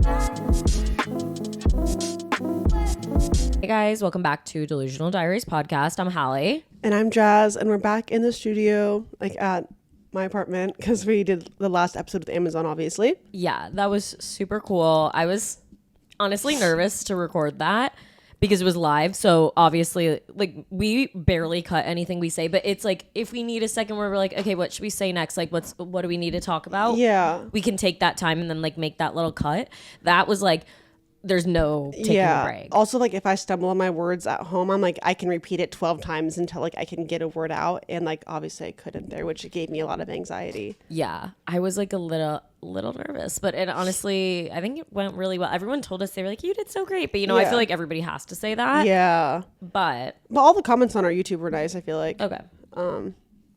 Hey guys, welcome back to Delusional Diaries Podcast. I'm Hallie. And I'm Jazz, and we're back in the studio, like at my apartment, because we did the last episode with Amazon, obviously. Yeah, that was super cool. I was honestly nervous to record that because it was live. So obviously, like, we barely cut anything we say, but it's like, if we need a second where we're like, okay, what should we say next? Like, what do we need to talk about? Yeah. We can take that time and then like make that little cut. That was like, there's no taking a break. Also, like, if I stumble on my words at home, I'm like, I can repeat it 12 times until like I can get a word out. And like, obviously I couldn't there, which gave me a lot of anxiety. Yeah. I was like a little nervous, but it honestly, I think it went really well. Everyone told us, they were like, you did so great. But you know, I feel like everybody has to say that. Yeah. But all the comments on our YouTube were nice, I feel like. Okay.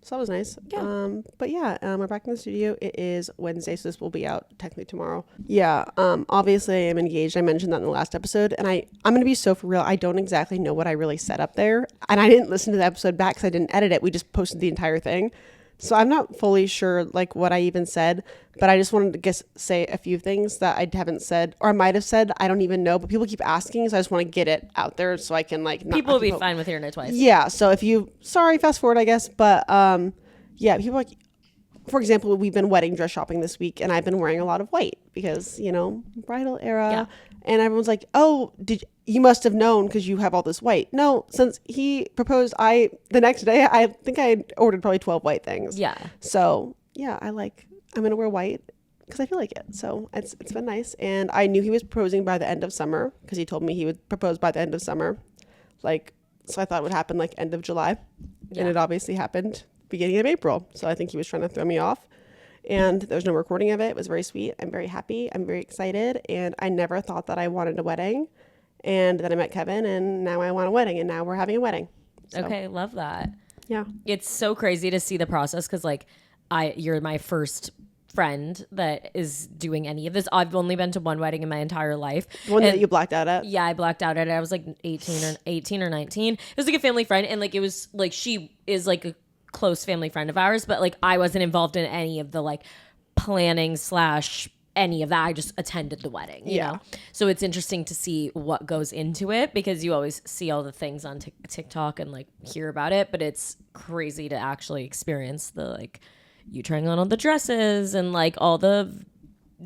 So that was nice. Yeah. But yeah, we're back in the studio. It is Wednesday, so this will be out technically tomorrow. Yeah. Obviously I'm engaged. I mentioned that in the last episode, and I'm going to be so for real. I don't exactly know what I really said up there, and I didn't listen to the episode back because I didn't edit it. We just posted the entire thing. So I'm not fully sure like what I even said, but I just wanted to say a few things that I haven't said, or I might have said. I don't even know, but people keep asking, so I just want to get it out there so I can like. People will be fine with hearing it twice. Yeah. So fast forward, I guess. But yeah, people like, for example, we've been wedding dress shopping this week, and I've been wearing a lot of white because bridal era. Yeah. And everyone's like, oh, you must have known because you have all this white. No, since he proposed, the next day, I think I ordered probably 12 white things. Yeah. So yeah, I'm going to wear white because I feel like it. So it's been nice. And I knew he was proposing by the end of summer because he told me he would propose by the end of summer. Like, so I thought it would happen like end of July. Yeah. And it obviously happened beginning of April. So I think he was trying to throw me off. And there was no recording of it. It was very sweet. I'm very happy. I'm very excited. And I never thought that I wanted a wedding. And then I met Kevin, and now I want a wedding. And now we're having a wedding. So, okay, love that. Yeah. It's so crazy to see the process because like you're my first friend that is doing any of this. I've only been to one wedding in my entire life. The one that you blacked out at? Yeah, I blacked out at it. I was like 18 or 19. It was like a family friend, and like it was like she is like a close family friend of ours, but like I wasn't involved in any of the like planning / any of that. I just attended the wedding, you know? So it's interesting to see what goes into it because you always see all the things on TikTok and like hear about it, but it's crazy to actually experience the like you trying on all the dresses and like all the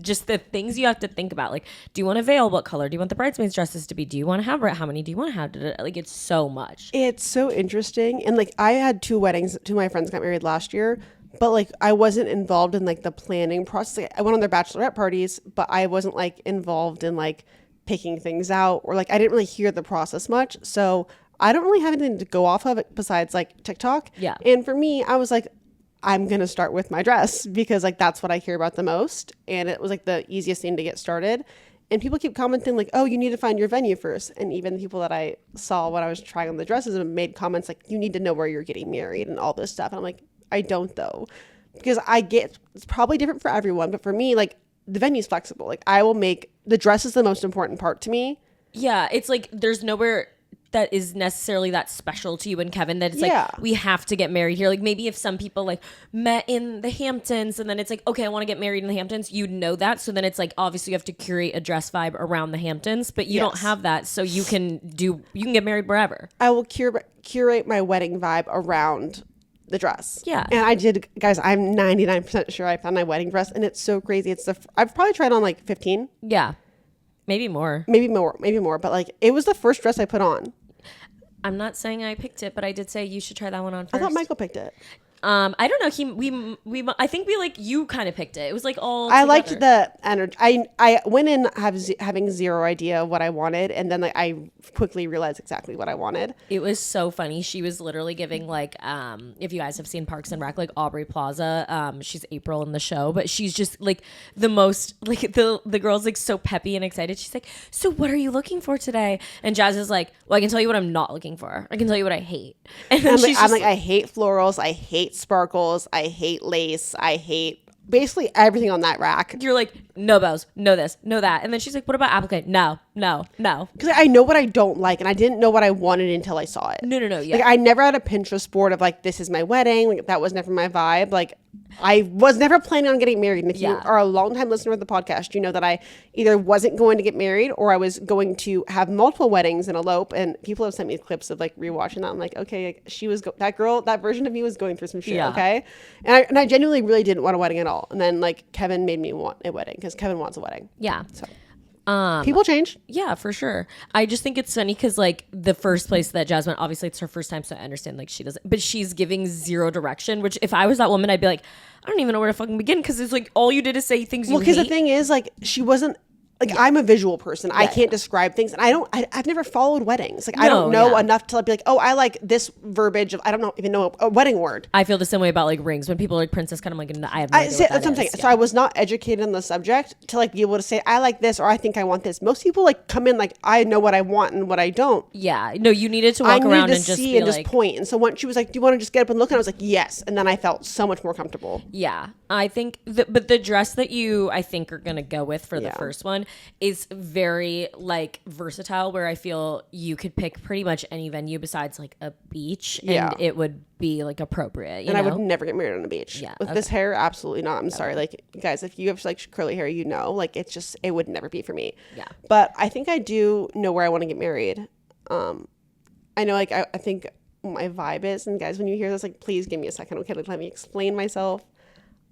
just the things you have to think about. Like, do you want a veil? What color do you want the bridesmaids' dresses to be? Do you want to have how many do you want to have? Like, it's so much. It's so interesting. And like, I had 2 weddings. 2 of my friends got married last year, but like, I wasn't involved in like the planning process. Like, I went on their bachelorette parties, but I wasn't like involved in like picking things out, or like, I didn't really hear the process much. So I don't really have anything to go off of besides like TikTok. Yeah. And for me, I was like, I'm going to start with my dress because like that's what I care about the most. And it was like the easiest thing to get started. And people keep commenting like, oh, you need to find your venue first. And even the people that I saw when I was trying on the dresses made comments like, you need to know where you're getting married and all this stuff. And I'm like, I don't though, because it's probably different for everyone. But for me, like the venue's flexible. Like I will make the dress is the most important part to me. Yeah. It's like, there's nowhere that is necessarily that special to you and Kevin that it's like we have to get married here. Like maybe if some people like met in the Hamptons and then it's like, okay, I want to get married in the Hamptons, you know that. So then it's like obviously you have to curate a dress vibe around the Hamptons, but you don't have that. So you can get married wherever. I will curate my wedding vibe around the dress. Yeah. And I did, guys, I'm 99% sure I found my wedding dress, and it's so crazy. I've probably tried on like 15. Yeah. Maybe more. But like it was the first dress I put on. I'm not saying I picked it, but I did say you should try that one on first. I thought Michael picked it. I don't know. I think we like you kind of picked it. It was like all. I together. liked the energy. I went in having zero idea what I wanted, and then like I quickly realized exactly what I wanted. It was so funny. She was literally giving like if you guys have seen Parks and Rec, like Aubrey Plaza. She's April in the show, but she's just like the most like the girl's like so peppy and excited. She's like, so what are you looking for today? And Jazz is like, well, I can tell you what I'm not looking for. I can tell you what I hate. And then I'm like, I hate florals. I hate sparkles. I hate lace. I hate basically everything on that rack. You're like, no bows, no this, no that. And then she's like, what about applique? No. No. Because I know what I don't like, and I didn't know what I wanted until I saw it. No. Yeah. Like, I never had a Pinterest board of like, this is my wedding. Like, that was never my vibe. Like, I was never planning on getting married. And if you are a longtime listener of the podcast, you know that I either wasn't going to get married or I was going to have multiple weddings and elope. And people have sent me clips of like rewatching that. I'm like, okay, like, she was that girl, that version of me was going through some shit. Yeah. Okay. And I genuinely really didn't want a wedding at all. And then like Kevin made me want a wedding because Kevin wants a wedding. Yeah. So. People change. Yeah, for sure. I just think it's funny because like the first place that Jazz went, obviously it's her first time, so I understand like she doesn't, but she's giving zero direction, which if I was that woman, I'd be like, I don't even know where to fucking begin because it's like all you did is say things you hate. Well, because the thing is like she wasn't, like, I'm a visual person. I can't describe things. And I've never followed weddings. Like, I don't know enough to be like, oh, I like this verbiage of, I don't even know a wedding word. I feel the same way about like rings. When people are like princess cut, I'm like, no, I have no idea what that's what I'm saying. is. So I was not educated on the subject to like be able to say, I like this, or I think I want this. Most people like come in like, I know what I want and what I don't. Yeah. No, you needed to walk around and just see and just point. And so once she was like, do you want to just get up and look? And I was like, yes. And then I felt so much more comfortable. Yeah. I think, but the dress that you, I think, are going to go with for the first one is very like versatile, where I feel you could pick pretty much any venue besides like a beach and it would be like appropriate. You know? I would never get married on a beach. Yeah. With this hair, absolutely not. I'm sorry. Like, guys, if you have like curly hair, you know, like it's just, it would never be for me. Yeah. But I think I do know where I want to get married. I know, like, I think my vibe is, and guys, when you hear this, like, please give me a second. Okay. Like, let me explain myself.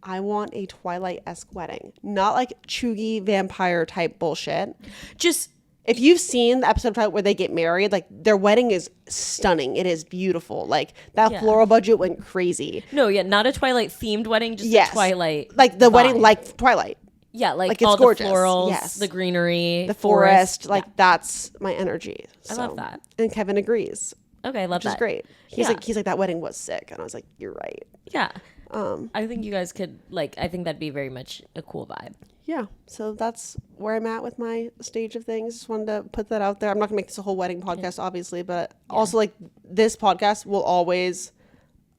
I want a Twilight-esque wedding, not like chuggy vampire type bullshit. Just if you've seen the episode of Twilight where they get married, like their wedding is stunning. It is beautiful. Like that floral budget went crazy. No, not a Twilight themed wedding, just a Twilight, like the vibe. wedding, like Twilight. Yeah, like it's all gorgeous. The florals, the greenery, the forest. Like that's my energy. I love that. And Kevin agrees. Okay, I love that. Which is great. He's like that wedding was sick, and I was like, you're right. Yeah. I think you guys could I think that'd be very much a cool vibe. Yeah. So that's where I'm at with my stage of things. Just wanted to put that out there. I'm not gonna make this a whole wedding podcast, obviously, but also like this podcast will always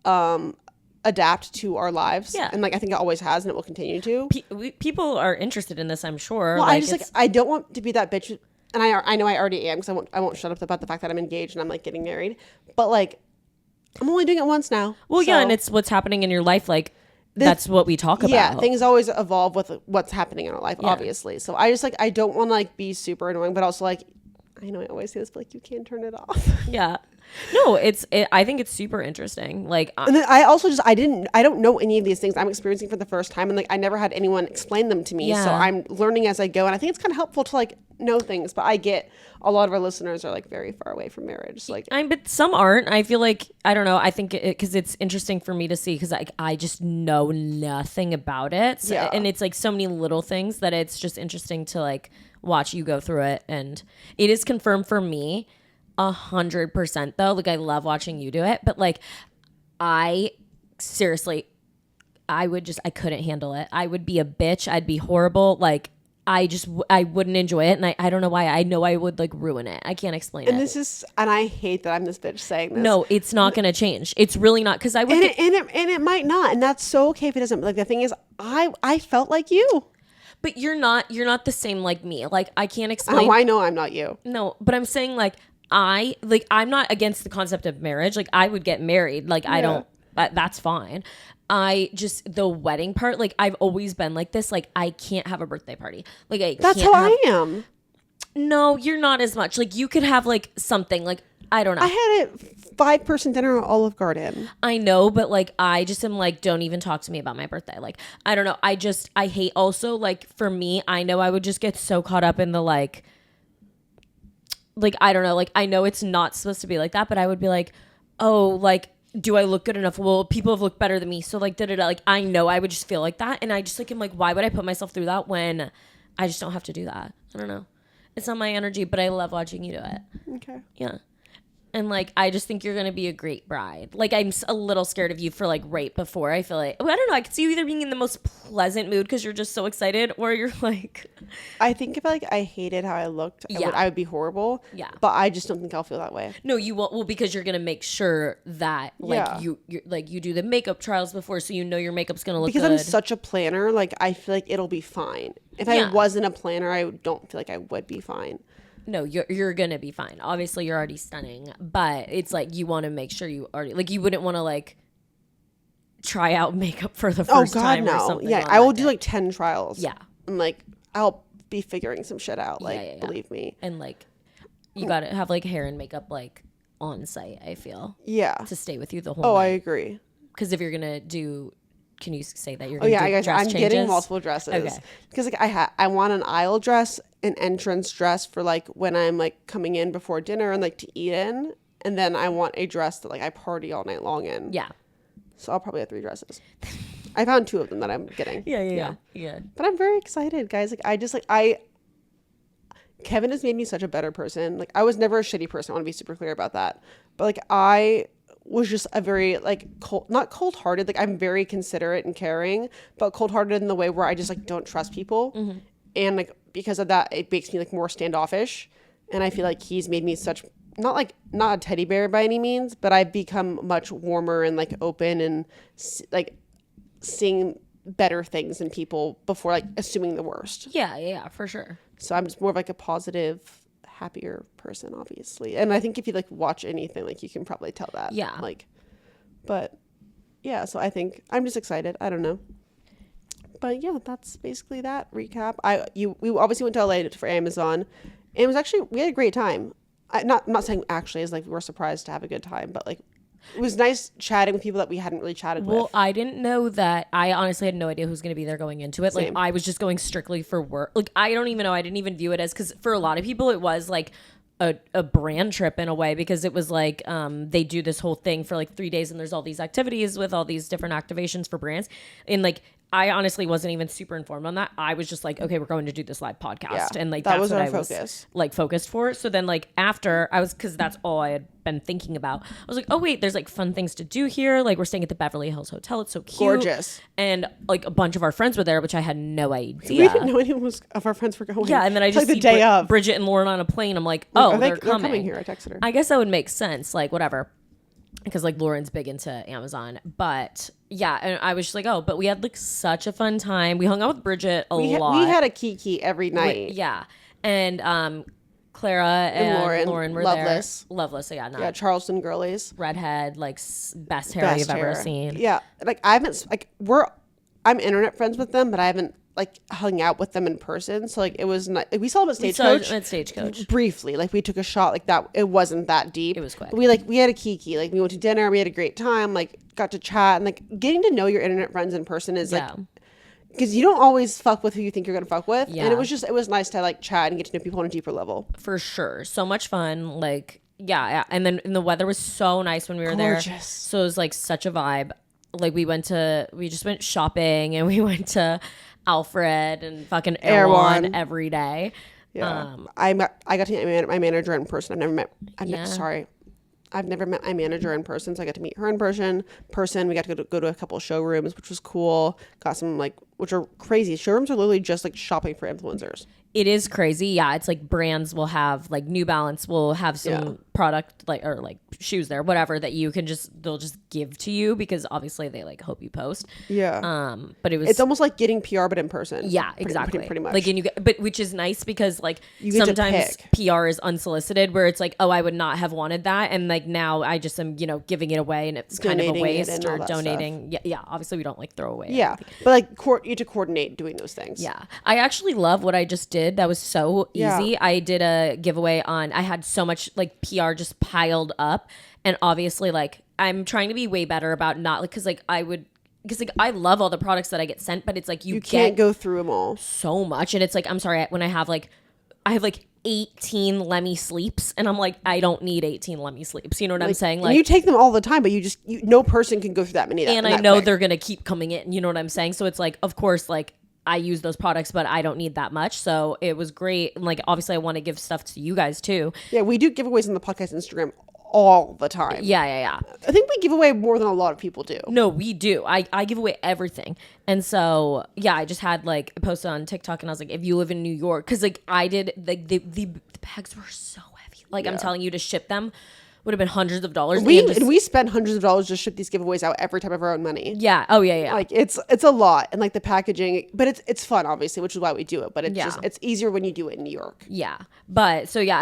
adapt to our lives. Yeah. And like I think it always has, and it will continue to. People are interested in this, I'm sure. Well, I just I don't want to be that bitch, and I know I already am, because I won't shut up about the fact that I'm engaged and I'm like getting married, but like I'm only doing it once now. Well, yeah, and it's what's happening in your life. Like, that's what we talk about. Yeah, things always evolve with what's happening in our life, obviously. So I just like, I don't want to like be super annoying, but also like, I know I always say this, but like, you can't turn it off. Yeah. No, I think it's super interesting. Like, and then I also I don't know any of these things I'm experiencing for the first time, and like I never had anyone explain them to me. Yeah. So I'm learning as I go, and I think it's kind of helpful to like know things. But I get a lot of our listeners are like very far away from marriage. So, like, but some aren't. I feel like I don't know. I think because it's interesting for me to see, because I just know nothing about it. So, and it's like so many little things that it's just interesting to like watch you go through it, and it is confirmed for me. 100% though. Like I love watching you do it, but like I seriously, I couldn't handle it. I would be a bitch. I'd be horrible. Like I wouldn't enjoy it. And I don't know why. I know I would like ruin it. I can't explain it. And I hate that I'm this bitch saying this. No, it's not going to change. It's really not. Cause I would. And it might not. And that's so okay if it doesn't. Like the thing is, I felt like you. But you're not the same like me. Like I can't explain. Oh, I know I'm not you. No, but I'm saying like, I'm not against the concept of marriage. Like I would get married. Like I don't, that's fine. The wedding part, like I've always been like this. Like I can't have a birthday party. Like that's how I am. No, you're not as much. Like you could have like something like, I don't know. I had a 5-person dinner at Olive Garden. I know, but like I just am like, don't even talk to me about my birthday. Like, I don't know. I hate also like for me, I know I would just get so caught up in the like I don't know, like I know it's not supposed to be like that, but I would be like, oh, like, do I look good enough? Well, people have looked better than me, so like da-da-da. Like I know I would just feel like that, and I just like am like, why would I put myself through that when I just don't have to do that? I don't know. It's not my energy, but I love watching you do it. Okay. Yeah. And like I just think you're gonna be a great bride. Like I'm a little scared of you for like right before. I feel like I don't know. I could see you either being in the most pleasant mood because you're just so excited, or you're like. I think if I hated how I looked, I would be horrible. Yeah. But I just don't think I'll feel that way. No, you won't. Well, because you're gonna make sure that like you do the makeup trials before, so you know your makeup's gonna look good. Because I'm such a planner, like I feel like it'll be fine. If I wasn't a planner, I don't feel like I would be fine. No, you're gonna be fine. Obviously, you're already stunning, but it's like you want to make sure you already like you wouldn't want to like try out makeup for the first time or something. Yeah, I will do like 10 trials. Yeah, and like I'll be figuring some shit out. Like, believe me. And like you gotta have like hair and makeup like on site. I feel to stay with you the whole. Oh, night. I agree. Because if you're gonna do. Can you say that you're going to do dress I'm changes? getting multiple dresses. Okay. Because like I want an aisle dress, an entrance dress for like when I'm like coming in before dinner and like to eat in. And then I want a dress that like I party all night long in. Yeah. So I'll probably have 3 dresses. I found 2 of them that I'm getting. Yeah. But I'm very excited, guys. Like Kevin has made me such a better person. Like I was never a shitty person. I want to be super clear about that. But like I was just a very like not cold-hearted, like I'm very considerate and caring, but cold-hearted in the way where I just like don't trust people. And like because of that it makes me like more standoffish, and I feel like he's made me such not a teddy bear by any means, but I've become much warmer and like open and like seeing better things in people before like assuming the worst. Yeah, for sure. So I'm just more of like a positive, happier person, obviously. And I think if you like watch anything, like you can probably tell that. Yeah. Like, but yeah, so I think I'm just excited. I don't know. But yeah, that's basically that recap. We obviously went to LA for Amazon. And it was actually, we had a great time. I'm not saying actually is like we were surprised to have a good time, but like it was nice chatting with people that we hadn't really chatted with. Well, I didn't know that. I honestly had no idea who was going to be there going into it. Same. Like I was just going strictly for work. Like I don't even know. I didn't even view it as, because for a lot of people it was like a brand trip in a way, because it was like they do this whole thing for like 3 days and there's all these activities with all these different activations for brands. And like I honestly wasn't even super informed on that. I was just like, okay, we're going to do this live podcast. And like that's was what our I focus. Was like focused for. So then like after I was, because that's all I had been thinking about, I was like, oh wait, there's like fun things to do here. Like we're staying at the Beverly Hills Hotel. It's so cute. Gorgeous. And like a bunch of our friends were there, which I had no idea. We didn't know anyone of our friends were going. Yeah, and then I just like the day of Bridget and Lauren on a plane. I'm like, oh, they're coming here. I texted her. I guess that would make sense. Like whatever. Because like Lauren's big into Amazon, but yeah, and I was just like, oh, but we had like such a fun time. We hung out with Bridget a lot. We had a kiki every night. Yeah, and Clara and Lauren were Loveless. there. Loveless, so yeah, Charleston girlies, redhead, like best hair you've ever seen. Yeah, like I haven't I'm internet friends with them, but I haven't like hung out with them in person. So like it was not. Like, we saw them at Stagecoach briefly. Like we took a shot like that. It wasn't that deep. It was quick. We had a kiki. Like we went to dinner. We had a great time. Like got to chat, and like getting to know your internet friends in person is like, because you don't always fuck with who you think you're gonna fuck with. Yeah. And it was nice to like chat and get to know people on a deeper level. For sure, so much fun. Like yeah. And then the weather was so nice when we were there. So it was like such a vibe. Like we just went shopping and we went to Alfred and fucking Erewhon every day. Yeah. I got to meet my manager in person. I've never met my manager in person, so I got to meet her in person. We got to go to a couple of showrooms, which was cool. Got some which are crazy. Showrooms are literally just like shopping for influencers. It is crazy. Yeah, it's like brands will have like New Balance will have some product or like shoes there, whatever, that they'll just give to you because obviously they like hope you post. Yeah. But it's almost like getting PR but in person. Yeah, exactly. Pretty much. Like but which is nice because like sometimes PR is unsolicited where it's like, oh, I would not have wanted that, and like now I just am giving it away and it's kind of a waste or donating. Yeah. Obviously we don't like throw away. Yeah, but like you have to coordinate doing those things. Yeah, I actually love what I just did. That was so easy. Yeah. I did a giveaway I had so much like PR just piled up, and obviously like I'm trying to be way better about not like because I love all the products that I get sent, but it's like you can't go through them all so much, and it's like I'm sorry when I have 18 Lemmy sleeps, and I'm like, I don't need 18 Lemmy sleeps. You know what I'm saying? Like you take them all the time, but no person can go through that many. And I know they're gonna keep coming in. You know what I'm saying? So it's like, of course, like I use those products, but I don't need that much. So it was great. And like, obviously I want to give stuff to you guys too. Yeah, we do giveaways on the podcast Instagram all the time. Yeah. I think we give away more than a lot of people do. No, we do. I give away everything. And so, yeah, I just had like a post on TikTok and I was like, if you live in New York, because like I did, like the bags were so heavy. Like I'm telling you to ship them would have been hundreds of dollars. We spend hundreds of dollars to ship these giveaways out every time of our own money. Yeah. Oh yeah. Like it's a lot, and like the packaging, but it's fun, obviously, which is why we do it. But it's easier when you do it in New York. Yeah. But so yeah,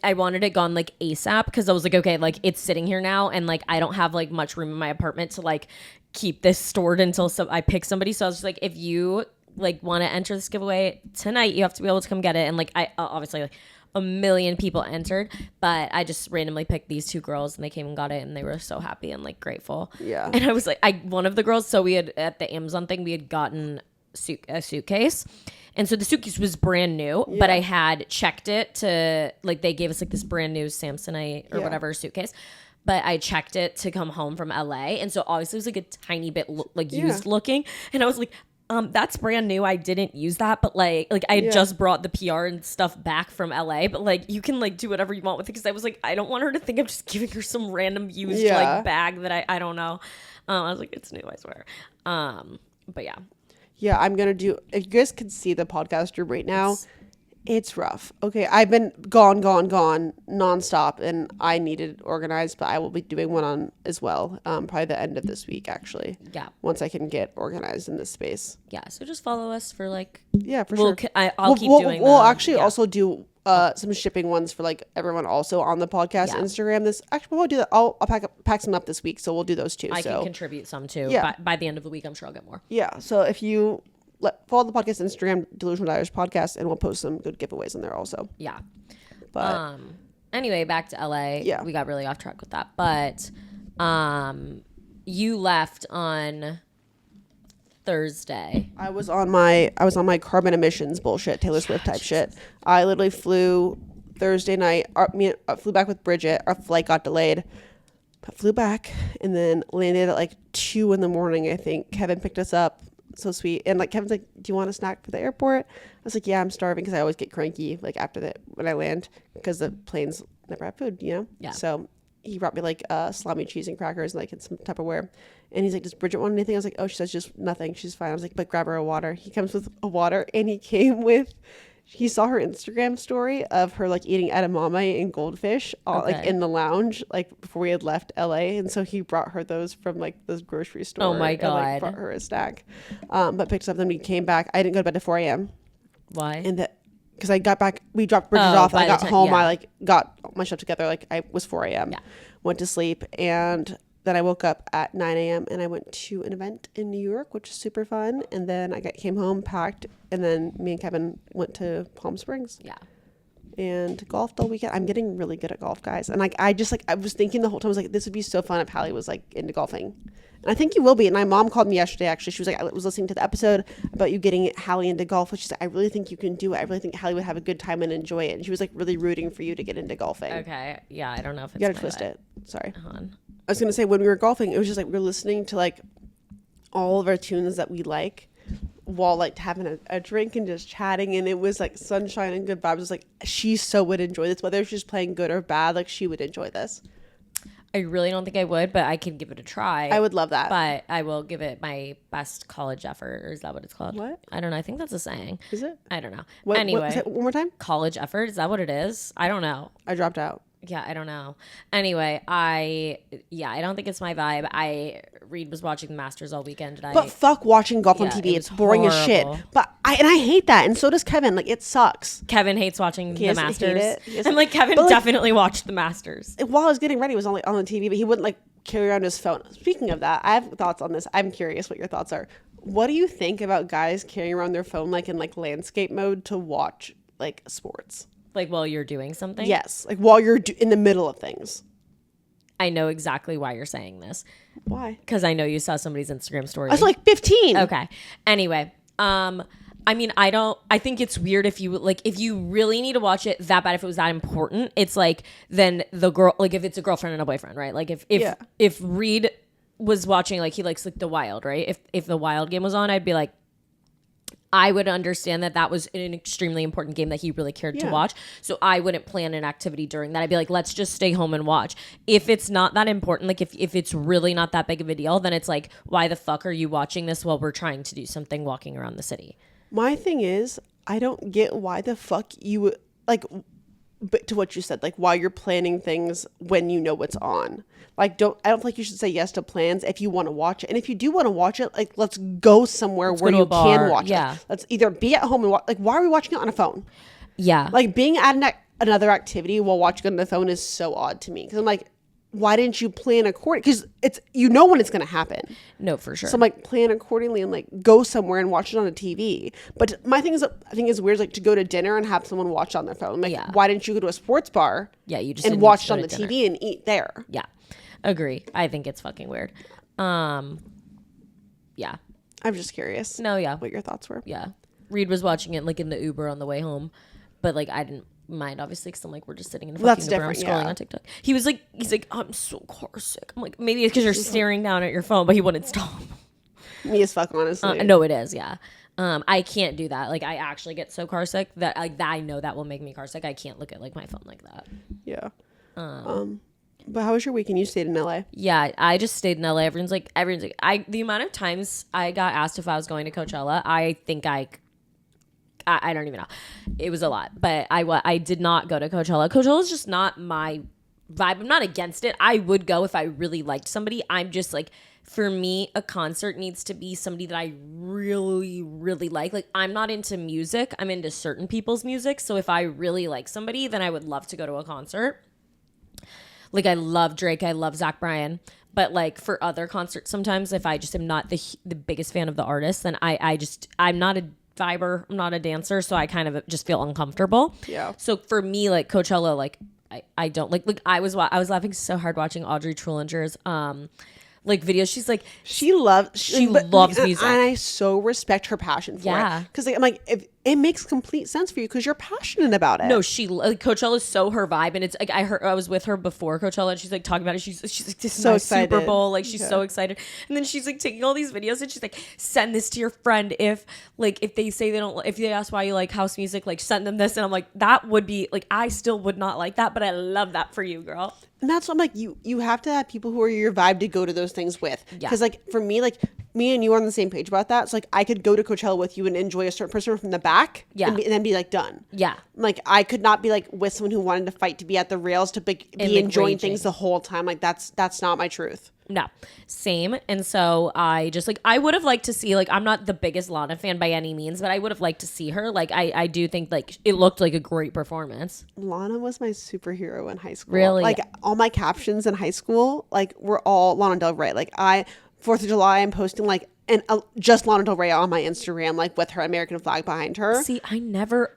I wanted it gone like ASAP because I was like, okay, like it's sitting here now, and like I don't have like much room in my apartment to like keep this stored until I pick somebody. So I was just like, if you like want to enter this giveaway tonight, you have to be able to come get it. And like I obviously like a million people entered, but I just randomly picked these 2 girls and they came and got it, and they were so happy and like grateful. Yeah. And I was like, one of the girls, so we had at the Amazon thing, we had gotten a suitcase. And so the suitcase was brand new, but I had checked it to like, they gave us like this brand new Samsonite or whatever suitcase. But I checked it to come home from LA. And so obviously it was like a tiny bit like used looking. And I was like, that's brand new. I didn't use that, but like I had just brought the PR and stuff back from LA, but like you can like do whatever you want with it, because I was like, I don't want her to think I'm just giving her some random used like bag that I don't know. I was like, it's new, I swear. But yeah. Yeah, I'm gonna do, if you guys can see the podcast room right now, it's rough. Okay, I've been gone nonstop, and I needed organized, but I will be doing one on as well. Probably the end of this week, actually. Yeah. Once I can get organized in this space. Yeah. So just follow us for like. Yeah, for sure. I'll keep doing. We'll actually also do some shipping ones for like everyone also on the podcast Instagram. We'll do that. I'll pack some up this week, so we'll do those too. I can contribute some too. Yeah. By the end of the week, I'm sure I'll get more. Yeah. So if you follow the podcast Instagram, Delusional Diaries Podcast, and we'll post some good giveaways in there also. Yeah. But anyway, back to LA. Yeah. We got really off track with that. But you left on Thursday. I was on my carbon emissions bullshit, Taylor Swift type shit. I literally flew Thursday night. I flew back with Bridget. Our flight got delayed, but flew back and then landed at like 2 a.m. I think. Kevin picked us up. So sweet. And like Kevin's like, do you want a snack for the airport? I was like, yeah, I'm starving, because I always get cranky like after that when I land, because the planes never have food, you know? Yeah. So he brought me like salami, cheese, and crackers, like in some Tupperware. And he's like, does Bridget want anything? I was like, oh, she says just nothing. She's fine. I was like, but grab her a water. He comes with a water, and he saw her Instagram story of her like eating edamame and goldfish like in the lounge, like before we had left LA. And so he brought her those from like this grocery store. Oh my God. And, like, brought her a snack. But picked up them. We came back. I didn't go to bed at 4 a.m. Why? And because I got back, we dropped Bridget off. I got home. I like got my stuff together. Like I was 4 a.m. Yeah. Went to sleep, and then I woke up at 9 a.m. and I went to an event in New York, which is super fun. And then I came home, packed, and then me and Kevin went to Palm Springs. Yeah. And golfed all weekend. I'm getting really good at golf, guys. And like I was thinking the whole time, I was like, this would be so fun if Hallie was like into golfing. And I think you will be. And my mom called me yesterday, actually. She was like, I was listening to the episode about you getting Hallie into golf. And she's like, I really think you can do it. I really think Hallie would have a good time and enjoy it. And she was like really rooting for you to get into golfing. Okay. Yeah, I don't know if it's you gotta twist it. Sorry. Hold on. I was gonna say, when we were golfing, it was just like we were listening to like all of our tunes that we like while like having a drink and just chatting, and it was like sunshine and good vibes. It was like, she so would enjoy this, whether she's playing good or bad, like she would enjoy this. I really don't think I would, but I could give it a try. I would love that. But I will give it my best college effort. Or is that what it's called? What? I don't know. I think that's a saying. Is it? I don't know. Anyway. One more time? College effort. Is that what it is? I don't know. I dropped out. Yeah, I don't know. Anyway, I don't think it's my vibe. Reed was watching the Masters all weekend. But fuck watching golf on TV. It's boring horrible. as shit. But I hate that, and so does Kevin. Like, it sucks. Kevin hates watching the Masters. And like Kevin definitely watched the Masters. While I was getting ready, it was on the TV, but he wouldn't like carry around his phone. Speaking of that, I have thoughts on this. I'm curious what your thoughts are. What do you think about guys carrying around their phone like in like landscape mode to watch like sports? Like while you're doing something? Yes. Like while you're in the middle of things. I know exactly why you're saying this. Why? Because I know you saw somebody's Instagram story. I was like 15. Okay. Anyway, I mean, I think it's weird if you really need to watch it that bad, if it was that important, it's like, then the girl, like if it's a girlfriend and a boyfriend, right? Like if Reed was watching, like he likes like the Wild, right? If the Wild game was on, I'd be like, I would understand that was an extremely important game that he really cared to watch. So I wouldn't plan an activity during that. I'd be like, let's just stay home and watch. If it's not that important, like if it's really not that big of a deal, then it's like, why the fuck are you watching this while we're trying to do something walking around the city? My thing is, I don't get why the fuck you would, like, but to what you said, like while you're planning things when you know what's on. Like, I don't think you should say yes to plans if you want to watch it. And if you do want to watch it, like, let's go somewhere where you can watch it. Let's either be at home and watch. Like, why are we watching it on a phone? Yeah. Like, being at another activity while watching it on the phone is so odd to me. Because I'm like, why didn't you plan accordingly? Because it's, you know when it's going to happen. No, for sure. So I'm like, plan accordingly and like go somewhere and watch it on a TV. But my thing is, I think it's weird, like to go to dinner and have someone watch it on their phone. I'm like, why didn't you go to a sports bar? Yeah, you just and watch it on the TV and eat there. Yeah, agree. I think it's fucking weird. Yeah. I'm just curious. No, yeah. What your thoughts were? Yeah. Reed was watching it like in the Uber on the way home, but like I didn't mind obviously because I'm like, we're just sitting in a fucking Uber scrolling on TikTok. He's like I'm so car sick. I'm like, maybe it's because you're staring down at your phone, but he wouldn't stop. Me as fuck, honestly. No, it is. Yeah. I can't do that. Like I actually get so car sick that I know that will make me car sick. I can't look at like my phone like that. Yeah. But how was your weekend? You stayed in LA. Yeah, I just stayed in LA. Everyone's like the amount of times I got asked if I was going to Coachella, I think I don't even know. It was a lot, but I did not go to Coachella. Coachella is just not my vibe. I'm not against it. I would go if I really liked somebody. I'm just like, for me, a concert needs to be somebody that I really, really like. Like, I'm not into music. I'm into certain people's music. So if I really like somebody, then I would love to go to a concert. Like, I love Drake. I love Zach Bryan. But like for other concerts, sometimes if I just am not the biggest fan of the artist, then I'm not a viber, I'm not a dancer, so I kind of just feel uncomfortable. Yeah. So for me, like Coachella, like I don't like I was laughing so hard watching Audrey Trullinger's like videos. She's like she loves music, and I so respect her passion for it. Because like, I'm like, if it makes complete sense for you because you're passionate about it. No, Coachella is so her vibe, and it's like I was with her before Coachella, and she's like talking about it. She's like, this is so excited. Super Bowl, like she's so excited, and then she's like taking all these videos, and she's like, send this to your friend if they say if they ask why you like house music, like send them this, and I'm like, that would be like, I still would not like that, but I love that for you, girl. And that's what I'm like, you have to have people who are your vibe to go to those things with. Because like for me, like me and you are on the same page about that. So like I could go to Coachella with you and enjoy a certain person from the back. Yeah. And then be like done. Yeah. Like I could not be like with someone who wanted to fight to be at the rails to be enjoying things the whole time. Like that's not my truth. No, same. And so I just like, I would have liked to see, like, I'm not the biggest Lana fan by any means, but I would have liked to see her. Like, I do think like it looked like a great performance. Lana was my superhero in high school. Really? Like all my captions in high school, like were all Lana Del Rey. Like 4th of July, I'm posting like just Lana Del Rey on my Instagram, like with her American flag behind her. See, I never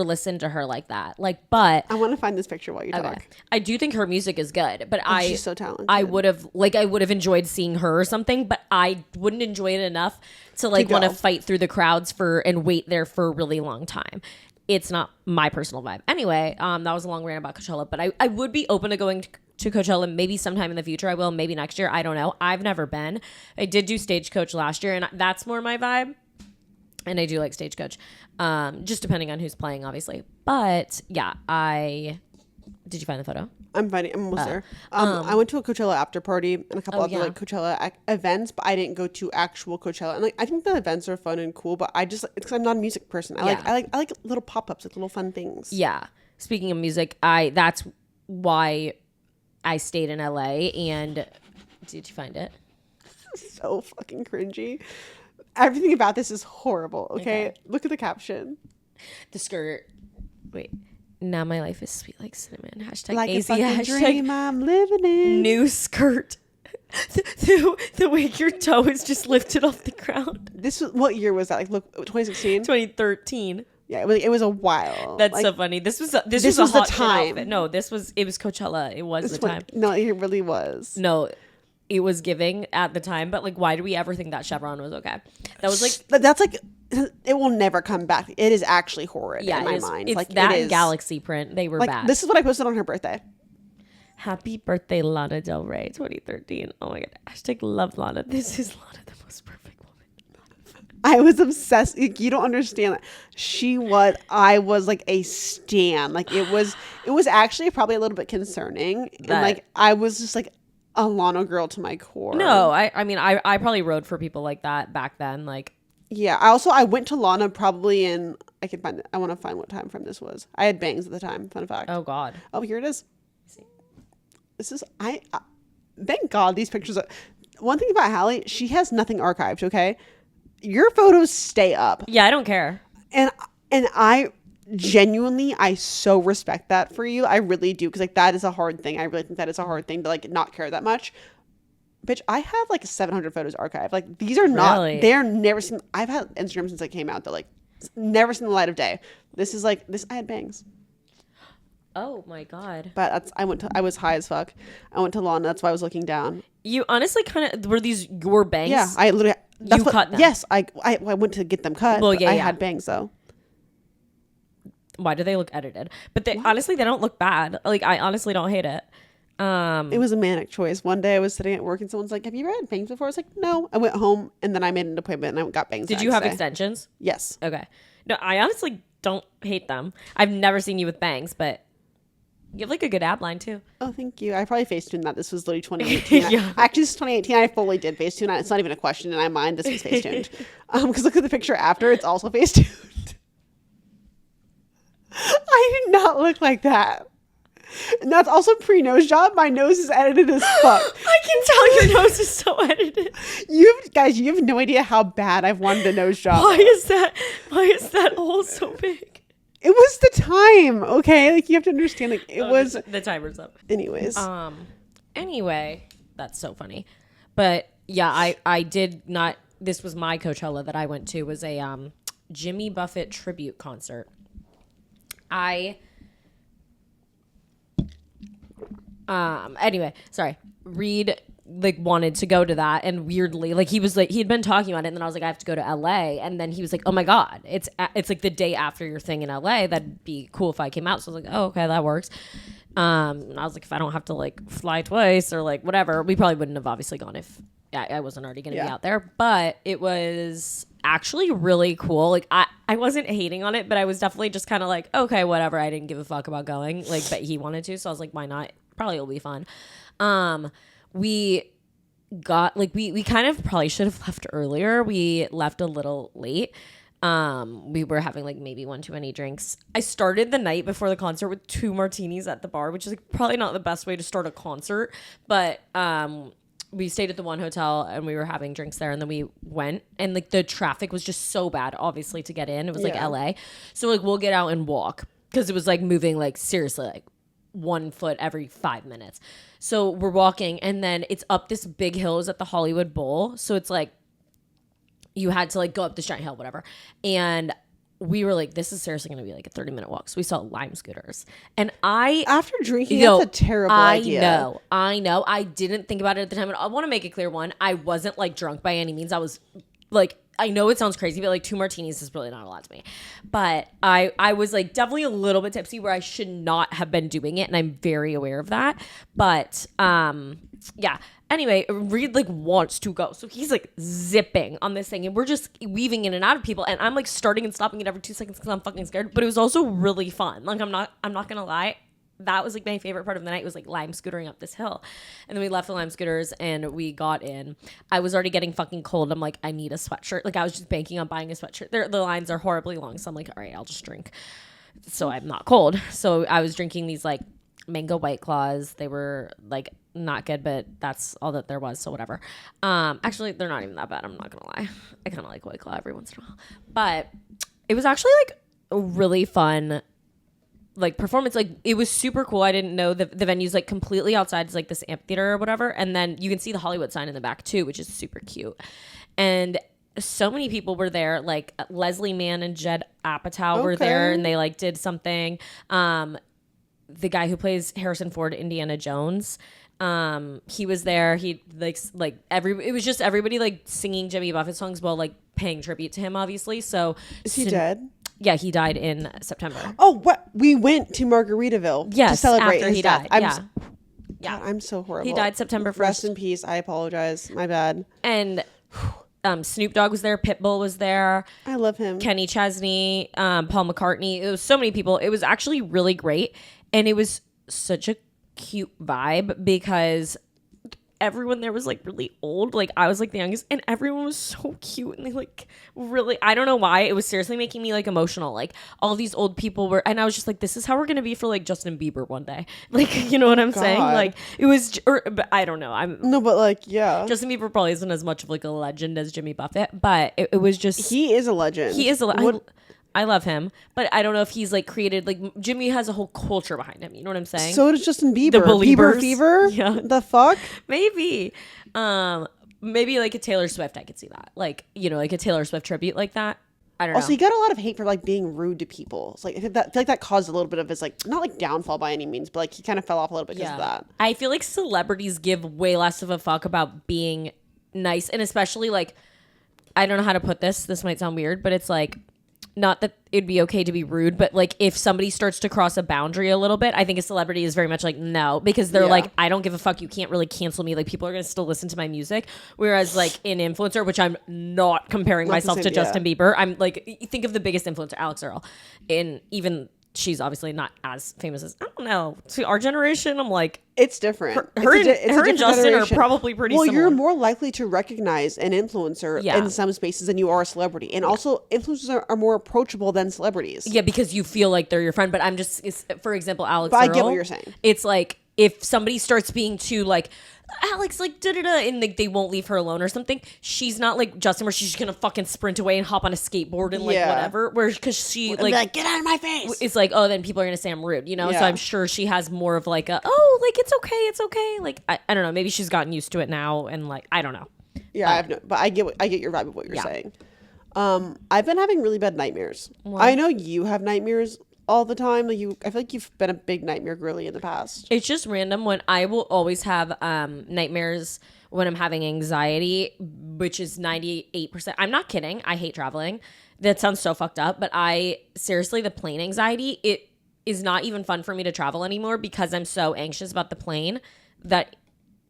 listened to her like that. Like, but I want to find this picture while you talk. I do think her music is good, but she's so talented. I would have enjoyed seeing her or something, but I wouldn't enjoy it enough to like want to fight through the crowds and wait there for a really long time. It's not my personal vibe. Anyway, that was a long rant about Coachella, but I would be open to going to Coachella maybe sometime in the future. I will, maybe next year. I don't know. I've never been. I did do Stagecoach last year, and that's more my vibe. And I do like Stagecoach, just depending on who's playing, obviously. But yeah, did you find the photo? I'm finding. I'm almost there. I went to a Coachella after party and a couple other like Coachella events, but I didn't go to actual Coachella. And like, I think the events are fun and cool, but it's because I'm not a music person. I like little pop ups, like little fun things. Yeah. Speaking of music, that's why I stayed in LA. And did you find it? So fucking crazy. Everything about this is horrible. Okay. Look at the caption. The skirt. Wait. Now my life is sweet like cinnamon. Hashtag like AZ. A fucking dream I'm living in. New skirt. The way your toe is just lifted off the ground. What year was that? Like, look, 2016? 2013. Yeah, it was a while. That's like, so funny. This was a hot the time. Outfit. No, it was Coachella. It was the time. No, it really was. No, it was giving at the time. But like, why do we ever think that chevron was okay? That was like that's like it will never come back. It is actually horrid in my mind. It's like that and Galaxy print. They were like, bad. This is what I posted on her birthday. Happy birthday, Lana Del Rey, 2013. Oh my god. Hashtag love Lana. This is Lana, the most perfect woman. I was obsessed. You don't understand that. I was like a stan. Like it was actually probably a little bit concerning. And like I was just like a Lana girl to my core. No, I mean I probably rode for people like that back then. Like yeah. I went to Lana probably in I can find it. I want to find what time frame this was. I had bangs at the time. Fun fact. Oh God. Oh, here it is. This is thank God these pictures are. One thing about Hallie, she has nothing archived. Okay, your photos stay up. Yeah, I don't care. And I genuinely, I so respect that for you. I really do, because like that is a hard thing. I really think that is a hard thing to like not care that much. Bitch, I have like 700 photos archived. Like these are not. Really? They're never seen. I've had Instagram since it came out. That like never seen the light of day. This is like this. I had bangs. Oh my God. But I was high as fuck. I went to law, and that's why I was looking down. You honestly kind of were these your bangs? Yeah, I literally. You cut them. Yes, I went to get them cut. Well, yeah, I yeah. had bangs though. Why do they look edited? But they honestly, they don't look bad. Like I honestly don't hate it. It was a manic choice. One day I was sitting at work and someone's like, "Have you ever had bangs before?" I was like, "No." I went home and then I made an appointment and I got bangs. Did the you next have day. extensions? Yes. Okay. No, I honestly don't hate them. I've never seen you with bangs, but you have like a good ab line too. Oh, thank you. I probably Facetuned that. This was literally 2018. Yeah. Actually, this is 2018. I fully did Facetune. It's not even a question in my mind. This was Facetuned. Because look at the picture after. It's also Facetuned. I did not look like that. And that's also pre-nose job. My nose is edited as fuck. I can tell your nose is so edited. You have no idea how bad I've wanted a nose job. Why is that hole so big? It was the time, okay? Like you have to understand, like it was. The timer's up. Anyways. Anyway, that's so funny. But yeah, I did not. This was my Coachella that I went to. Was a Jimmy Buffett tribute concert. Anyway, sorry. Reed like wanted to go to that, and weirdly, like he had been talking about it, and then I was like, I have to go to LA, and then he was like, oh my God, it's like the day after your thing in LA. That'd be cool if I came out. So I was like, oh okay, that works. And I was like, if I don't have to like fly twice or like whatever, we probably wouldn't have obviously gone if I wasn't already going to be out there. But it was actually really cool. Like I wasn't hating on it, but I was definitely just kind of like, okay, whatever. I didn't give a fuck about going. Like, but he wanted to, so I was like, why not? Probably will be fun. We got like we kind of probably should have left earlier. We left a little late. We were having like maybe one too many drinks. I started the night before the concert with 2 martinis at the bar, which is like probably not the best way to start a concert, but we stayed at the one hotel and we were having drinks there, and then we went, and like the traffic was just so bad obviously to get in. It was like LA, so like we'll get out and walk because it was like moving like seriously like 1 foot every 5 minutes. So we're walking, and then it's up this big hill. It was at the Hollywood Bowl, so it's like you had to like go up this giant hill, whatever. And we were like, this is seriously going to be like a 30-minute walk. So we saw Lime scooters, and after drinking, that's a terrible idea. I know. I didn't think about it at the time, and I want to make it clear. One, I wasn't like drunk by any means. I was like, I know it sounds crazy, but like 2 martinis is really not a lot to me. But I was like definitely a little bit tipsy where I should not have been doing it, and I'm very aware of that. But yeah. Anyway, Reed like wants to go, so he's like zipping on this thing, and we're just weaving in and out of people, and I'm like starting and stopping it every 2 seconds because I'm fucking scared. But it was also really fun. Like I'm not gonna lie. That was like my favorite part of the night, was like lime scootering up this hill. And then we left the lime scooters and we got in. I was already getting fucking cold. I'm like, I need a sweatshirt. Like I was just banking on buying a sweatshirt. The lines are horribly long, so I'm like, all right, I'll just drink so I'm not cold. So I was drinking these like mango White Claws. They were like not good, but that's all that there was, so whatever. Actually, they're not even that bad, I'm not gonna lie. I kind of like White Claw every once in a while. But it was actually like a really fun like performance. Like it was super cool. I didn't know the venue's like completely outside. It's like this amphitheater or whatever, and then you can see the Hollywood sign in the back too, which is super cute. And so many people were there. Like Leslie Mann and Judd Apatow were there, and they like did something. The guy who plays Harrison Ford, Indiana Jones, he was there. He it was just everybody like singing Jimmy Buffett songs while like paying tribute to him, obviously. So is he dead? Yeah, he died in September. Oh, what? We went to Margaritaville to celebrate after his he death. died. God, I'm so horrible. He died September 1st. Rest in peace. I apologize. My bad. And Snoop Dogg was there. Pitbull was there. I love him. Kenny Chesney, Paul McCartney. It was so many people. It was actually really great. And it was such a cute vibe because everyone there was like really old. Like I was like the youngest, and everyone was so cute, and they like really, I don't know why, it was seriously making me like emotional. Like all these old people were, and I was just like, this is how we're gonna be for like Justin Bieber one day. Like, you know what I'm saying? Like it was, but I don't know. But like, yeah, Justin Bieber probably isn't as much of like a legend as Jimmy Buffett, but it was just, he is a legend. He is I love him, but I don't know if he's like created, like Jimmy has a whole culture behind him. You know what I'm saying? So does Justin Bieber. The Beliebers. Bieber fever? Yeah. The fuck? Maybe. Maybe like a Taylor Swift, I could see that. Like, you know, like a Taylor Swift tribute like that. I don't know. Also, he got a lot of hate for like being rude to people. It's like I feel like that caused a little bit of his like, not like downfall by any means, but like he kind of fell off a little bit because of that. I feel like celebrities give way less of a fuck about being nice, and especially like, I don't know how to put this. This might sound weird, but it's like, not that it'd be okay to be rude, but like if somebody starts to cross a boundary a little bit, I think a celebrity is very much like, no, because they're like, I don't give a fuck. You can't really cancel me. Like people are going to still listen to my music. Whereas like an influencer, which I'm not comparing myself to Justin Bieber. I'm like, think of the biggest influencer, Alex Earl. And even she's obviously not as famous as, I don't know, to our generation. I'm like, it's different. Her and Justin generation. Are probably pretty similar. Well, you're more likely to recognize an influencer in some spaces than you are a celebrity. And also, influencers are more approachable than celebrities. Yeah, because you feel like they're your friend. But I'm just, for example, Alex But Earl, I get what you're saying. It's like, if somebody starts being too like, Alex, like, da-da-da, and like, they won't leave her alone or something, she's not like Justin where she's just gonna fucking sprint away and hop on a skateboard and like whatever, where because she like get out of my face, it's like, oh, then people are gonna say I'm rude, you know. So I'm sure she has more of like a, oh, like it's okay, like I don't know, maybe she's gotten used to it now, and like I don't know. But I get your vibe of what you're saying. I've been having really bad nightmares. I know you have nightmares all the time. Like I feel like you've been a big nightmare girly in the past. It's just random. When I will always have nightmares when I'm having anxiety, which is 98%. I'm not kidding. I hate traveling. That sounds so fucked up, but I seriously, the plane anxiety, it is not even fun for me to travel anymore because I'm so anxious about the plane that,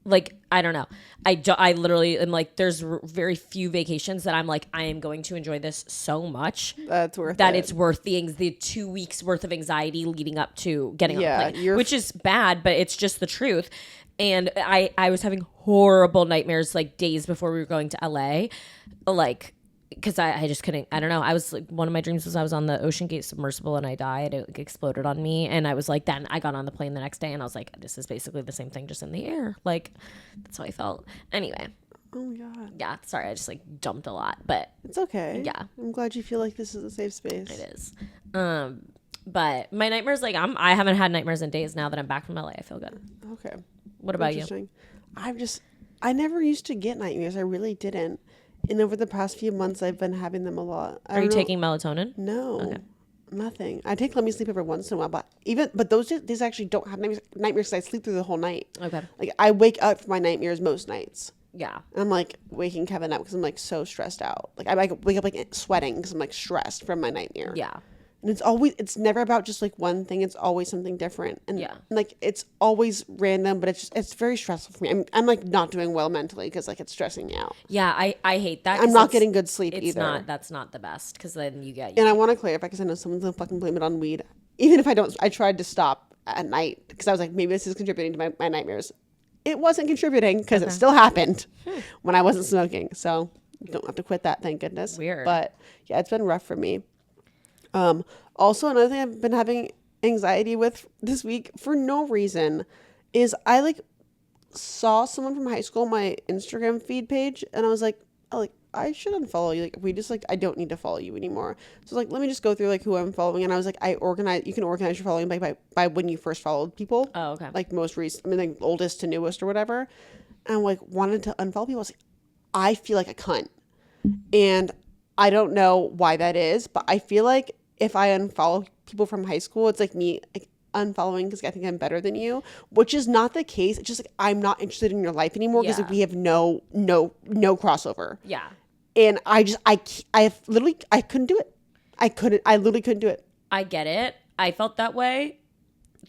like, I don't know. I literally am like, there's very few vacations that I'm like, I am going to enjoy this so much. That's worth that it. It's worth the 2 weeks worth of anxiety leading up to getting on the plane, which is bad, but it's just the truth. And I was having horrible nightmares like days before we were going to LA, like, because I just couldn't, I don't know. I was like, one of my dreams was I was on the Ocean Gate submersible and I died. It like, exploded on me. And I was like, then I got on the plane the next day and I was like, this is basically the same thing, just in the air. Like, that's how I felt. Anyway. Oh my God. Yeah, sorry. I just like dumped a lot, but. It's okay. Yeah. I'm glad you feel like this is a safe space. It is. But my nightmares, like I haven't had nightmares in days now that I'm back from LA. I feel good. Okay. What about you? I never used to get nightmares. I really didn't. And over the past few months, I've been having them a lot. Are you taking melatonin? No, nothing. I take Let Me Sleep every once in a while, but these actually don't have nightmares because I sleep through the whole night. Okay. Like I wake up from my nightmares most nights. Yeah. And I'm like waking Kevin up because I'm like so stressed out. Like I wake up like sweating because I'm like stressed from my nightmare. Yeah. And it's never about just like one thing. It's always something different. And like, it's always random, but it's very stressful for me. I'm like not doing well mentally because like it's stressing me out. Yeah. I hate that. I'm not getting good sleep either. That's not the best because then you get. And I want to clarify because I know someone's going to fucking blame it on weed. Even if I don't, I tried to stop at night because I was like, maybe this is contributing to my nightmares. It wasn't contributing because it still happened when I wasn't smoking. So you don't have to quit that, thank goodness. Weird. But yeah, it's been rough for me. Also, another thing I've been having anxiety with this week for no reason is I like saw someone from high school on my Instagram feed page and I was like, I should unfollow you. Like I don't need to follow you anymore. So like, let me just go through like who I'm following. And I was like, you can organize your following by when you first followed people. Oh, okay. Like most recent, like oldest to newest or whatever. And I like wanted to unfollow people. I was like, I feel like a cunt. And I don't know why that is, but I feel like if I unfollow people from high school, it's like me like unfollowing because I think I'm better than you, which is not the case. It's just like I'm not interested in your life anymore because like, we have no crossover. Yeah. And I couldn't do it. I literally couldn't do it. I get it. I felt that way.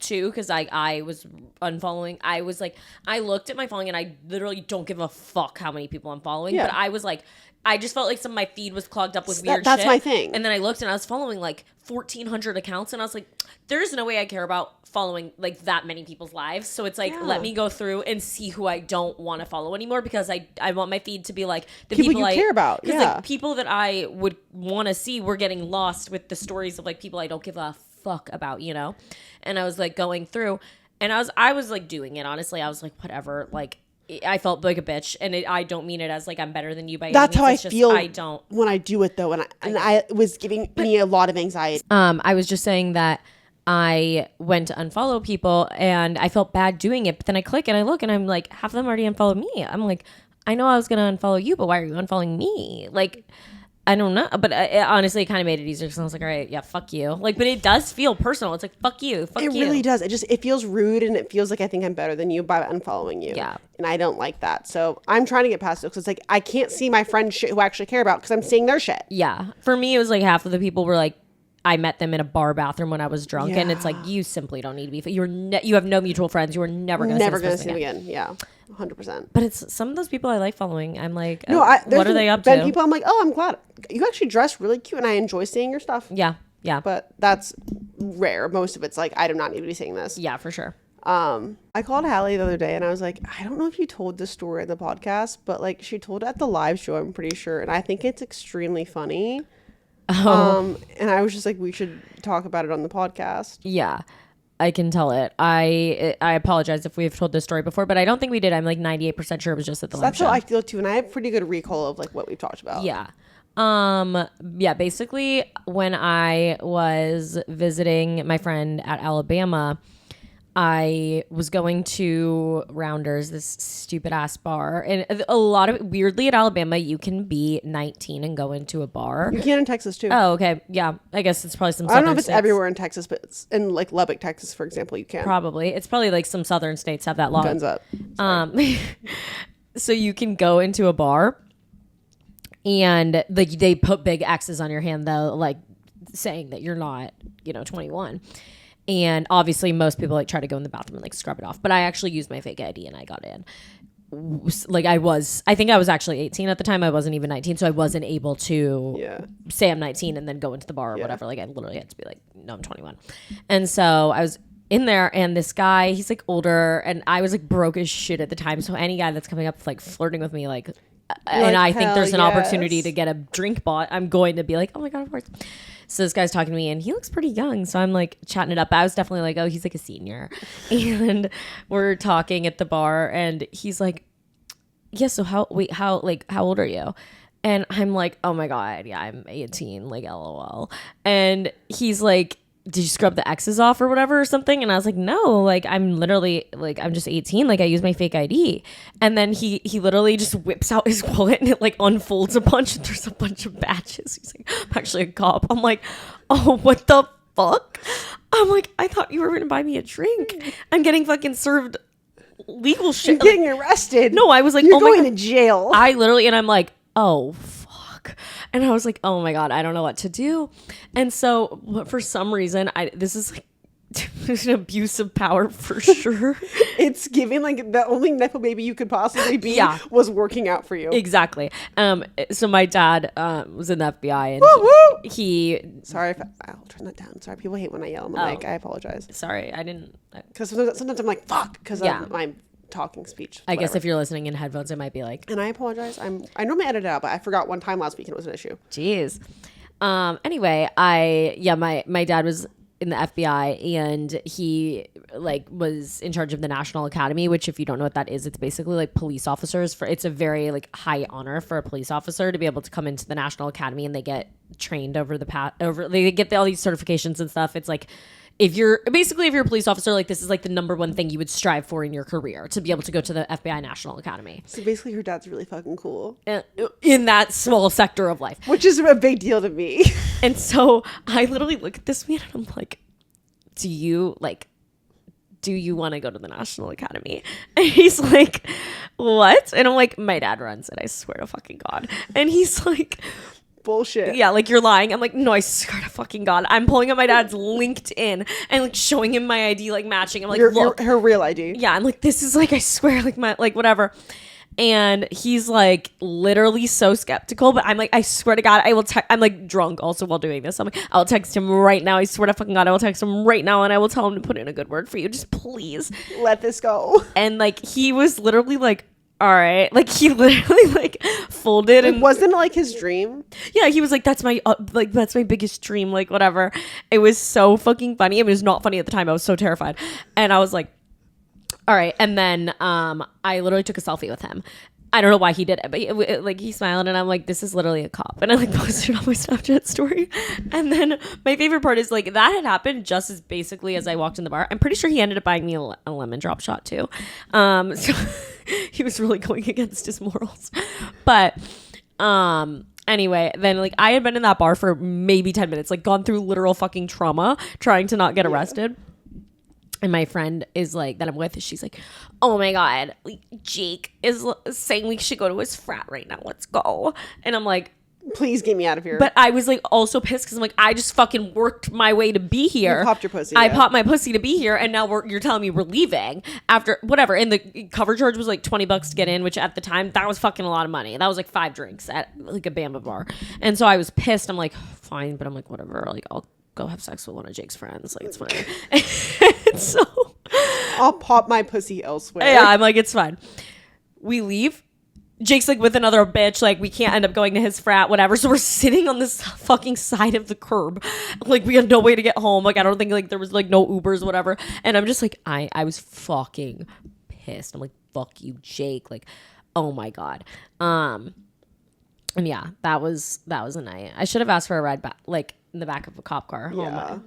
too, because I was unfollowing. I was like, I looked at my following and I literally don't give a fuck how many people I'm following. Yeah. But I was like, I just felt like some of my feed was clogged up with weird that's shit. my thing. And then I looked and I was following like 1,400 accounts and I was like, there's no way I care about following like that many people's lives. So it's like, let me go through and see who I don't want to follow anymore, because I want my feed to be like the people you I care about. Because Yeah. like people that I would want to see were getting lost with the stories of like people I don't give a fuck about, you know? And I was like going through and I was like doing it. Honestly, I was like, whatever, like, I felt like a bitch, and I don't mean it as like I'm better than you by any That's means. how I It's just, feel I don't. when I do it though, and I was giving me a lot of anxiety. I was just saying that I went to unfollow people, and I felt bad doing it. But then I click and I look, and I'm like, half of them already unfollowed me. I'm like, I know I was gonna unfollow you, but why are you unfollowing me? Like, I don't know, but honestly, it kind of made it easier because I was like, all right, yeah, fuck you. Like, but it does feel personal. It's like, fuck you, fuck you. It really does. It feels rude, and it feels like I think I'm better than you by unfollowing you. Yeah. And I don't like that. So I'm trying to get past it because it's like I can't see my friends' shit who I actually care about because I'm seeing their shit. Yeah. For me, it was like half of the people were like, I met them in a bar bathroom when I was drunk, and it's like, you simply don't need to be. You have no mutual friends. You are never going to see them again. Yeah, 100%. But it's some of those people I like following. I'm like, No, what are they up to? People, I'm like, oh, I'm glad you actually dress really cute, and I enjoy seeing your stuff. Yeah, yeah, But that's rare. Most of it's like I do not need to be seeing this. yeah, for sure. I called Hallie the other day, and I was like, I don't know if you told this story in the podcast, but like she told it at the live show, I'm pretty sure, and I think it's extremely funny. And I was just like, we should talk about it on the podcast. Yeah, I can tell it. I apologize if we've told this story before, but I don't think we did. I'm like 98% sure it was just at the live That's show. how I feel too, and I have pretty good recall of like what we've talked about. Yeah. Yeah, basically when I was visiting my friend at Alabama, I was going to Rounders, this stupid ass bar, and a lot of weirdly at Alabama, you can be 19 and go into a bar. You can in Texas too. Oh, okay. Yeah. I guess it's probably some I don't know southern if it's states. everywhere in Texas, but it's in like Lubbock, Texas, for example, you can. Probably. It's probably like some southern states have that law. Guns up. So you can go into a bar and like they put big X's on your hand though, like saying that you're not, 21. And obviously most people like try to go in the bathroom and like scrub it off. But I actually used my fake ID and I got in. Like I think I was actually 18 at the time. I wasn't even 19. So I wasn't able to say I'm 19 and then go into the bar or whatever. Like I literally had to be like, no, I'm 21. And so I was in there and this guy, he's like older and I was like broke as shit at the time. So any guy that's coming up like flirting with me, like, and I think there's an opportunity to get a drink bought, I'm going to be like, oh my God, of course. So this guy's talking to me and he looks pretty young. So I'm like chatting it up. I was definitely like, oh, he's like a senior. And we're talking at the bar and he's like, yeah, so how old are you? And I'm like, oh my God, yeah, I'm 18, like LOL. And he's like, did you scrub the X's off or whatever or something? And I was like, no, like I'm literally like, I'm just 18. Like I use my fake ID. And then he literally just whips out his wallet and it like unfolds a bunch and there's a bunch of badges. He's like, I'm actually a cop. I'm like, oh, what the fuck? I'm like, I thought you were going to buy me a drink. I'm getting fucking served legal shit. You're getting arrested. No, I was like, you're oh my going God. to jail. I literally, and I'm like, oh, fuck. And I was like, oh my God, I don't know what to do. And so for some reason, this is like an abuse of power for sure. It's giving like the only Nepo baby you could possibly be was working out for you. Exactly. So my dad was in the FBI and he sorry if I'll turn that down. Sorry, people hate when I yell on the mic. I apologize. Sorry, I didn't. Because sometimes I'm like, fuck, because of my talking speech. I guess if you're listening in headphones, it might be like. And I apologize. I normally edit it out, but I forgot one time last week and it was an issue. Jeez. Anyway, my dad was in the FBI and he like was in charge of the National Academy, which if you don't know what that is, it's basically like police officers it's a very like high honor for a police officer to be able to come into the National Academy and they get trained they get all these certifications and stuff. It's like if you're a police officer, like this is like the number one thing you would strive for in your career, to be able to go to the FBI National Academy. So basically your dad's really fucking cool. In that small sector of life. Which is a big deal to me. And so I literally look at this man and I'm like, do you want to go to the National Academy? And he's like, what? And I'm like, my dad runs it, I swear to fucking God. And he's like, bullshit. Yeah, like, you're lying. I'm like, no, I swear to fucking God. I'm pulling up my dad's LinkedIn and like showing him my ID, like matching. I'm like, look. Her real ID. Yeah, I'm like, this is like, I swear, like my, like whatever. And he's like literally so skeptical, but I'm like, I swear to God, I will I'm like drunk also while doing this. I'm like, I'll text him right now. I swear to fucking God, I will text him right now and I will tell him to put in a good word for you. Just please. Let this go. And like, he was literally like, all right. Like, he literally like folded. And it wasn't like his dream. Yeah, he was like, that's my biggest dream, like whatever. It was so fucking funny. It was not funny at the time. I was so terrified. And I was like, all right. And then I literally took a selfie with him. I don't know why he did it, but like, he smiled and I'm like, this is literally a cop. And I like posted it on my Snapchat story. And then my favorite part is like, that had happened just as basically as I walked in the bar. I'm pretty sure he ended up buying me a lemon drop shot too. So he was really going against his morals. But anyway, then like, I had been in that bar for maybe 10 minutes, like gone through literal fucking trauma trying to not get arrested. And my friend is like, that I'm with, she's like, oh my God, like, Jake is saying we should go to his frat right now. Let's go. And I'm like, please get me out of here. But I was like also pissed because I'm like, I just fucking worked my way to be here. You popped your pussy. I popped my pussy to be here. And now you're telling me we're leaving after whatever. And the cover charge was like $20 to get in, which at the time, that was fucking a lot of money. That was like 5 drinks at like a Bamba bar. And so I was pissed. I'm like, fine. But I'm like, whatever. Like, I'll go have sex with one of Jake's friends. Like, it's fine. So I'll pop my pussy elsewhere. Yeah, I'm like, it's fine. We leave. Jake's like with another bitch. Like, we can't end up going to his frat, whatever. So we're sitting on this fucking side of the curb. Like, we had no way to get home. Like, I don't think like there was like no Ubers, whatever. And I'm just like, I was fucking pissed. I'm like, fuck you, Jake. Like, oh my God. And yeah, that was a night. I should have asked for a ride back, like in the back of a cop car home. Yeah.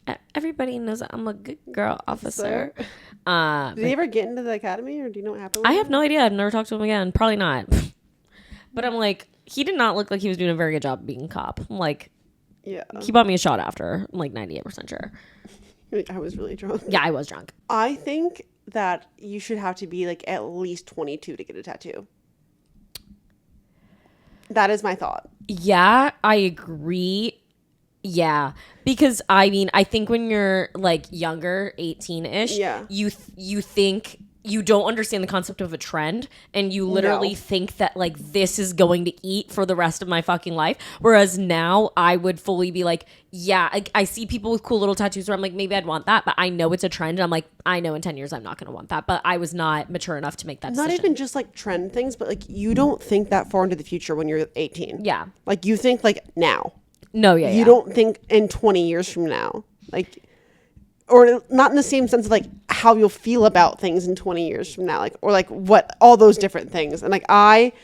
Like, everybody knows that I'm a good girl officer. Did he ever get into the academy, or do you know what happened? I have no idea. I've never talked to him again. Probably not. But I'm like, he did not look like he was doing a very good job being a cop. I'm like, yeah, he bought me a shot after. I'm like 98% sure. I was really drunk. Yeah, I was drunk. I think that you should have to be like at least 22 to get a tattoo. That is my thought. Yeah, I agree. Yeah, because I mean, I think when you're like younger, 18-ish, yeah, you think you don't understand the concept of a trend, and you literally think that like this is going to eat for the rest of my fucking life. Whereas now I would fully be like, yeah, I see people with cool little tattoos where I'm like, maybe I'd want that, but I know it's a trend. And I'm like, I know in 10 years I'm not going to want that, but I was not mature enough to make that decision. Not even just like trend things, but like you don't think that far into the future when you're 18. Yeah. Like you think like now. No, yeah, you don't think in 20 years from now, like, or not in the same sense of like how you'll feel about things in 20 years from now, like, or like what, all those different things. And like, I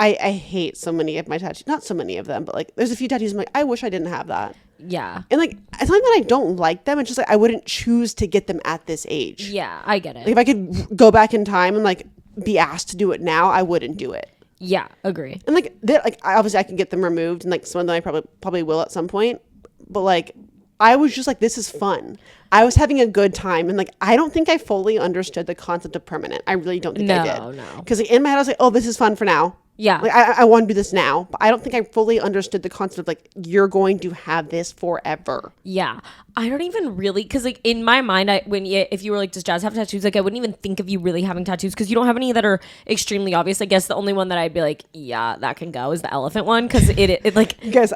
hate so many of my tattoos, not so many of them, but like there's a few tattoos I'm like, I wish I didn't have that. Yeah. And like, it's not that I don't like them. It's just like, I wouldn't choose to get them at this age. Yeah, I get it. Like if I could go back in time and like be asked to do it now, I wouldn't do it. Yeah, agree. And like, obviously I can get them removed, and like some of them I probably will at some point. But like, I was just like, this is fun. I was having a good time, and like, I don't think I fully understood the concept of permanent. I really don't think I did. No. Because like, in my head I was like, oh, this is fun for now. Yeah. Like I want to do this now, but I don't think I fully understood the concept of like, you're going to have this forever. Yeah. I don't even really, because like in my mind, if you were like, does Jazz have tattoos? Like I wouldn't even think of you really having tattoos because you don't have any that are extremely obvious. I guess the only one that I'd be like, yeah, that can go is the elephant one because it like. Guys,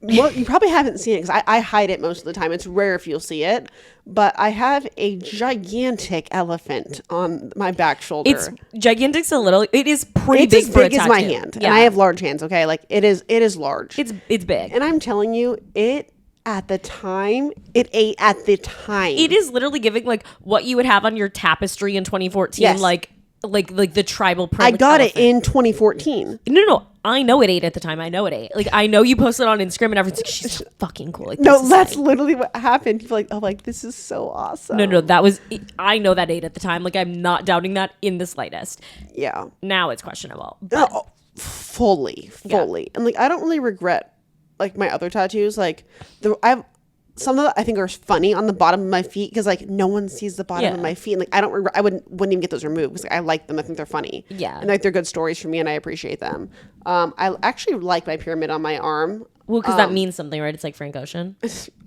you probably haven't seen it because I hide it most of the time. It's rare if you'll see it, but I have a gigantic elephant on my back shoulder. It's gigantic's a little. It is pretty it's big as for big a as tattoo. my hand, yeah. And I have large hands. Okay, like it is large. It's big, and I'm telling you, it ate at the time. It is literally giving like what you would have on your tapestry in 2014, yes. like the tribal print. I got elephant. It in 2014. No. I know it ate at the time. I know it ate. Like I know you posted on Instagram and everything. She's so fucking cool. Like, no, that's literally what happened. People like, oh, like this is so awesome. No, that was. I know that ate at the time. Like I'm not doubting that in the slightest. Yeah. Now it's questionable. But. No, fully, yeah. And like I don't really regret like my other tattoos. Like I have some of them I think are funny on the bottom of my feet because like no one sees the bottom of my feet. And, like I wouldn't even get those removed because like, I like them. I think they're funny. Yeah. And like they're good stories for me and I appreciate them. I actually like my pyramid on my arm. Well, because that means something, right? It's like Frank Ocean.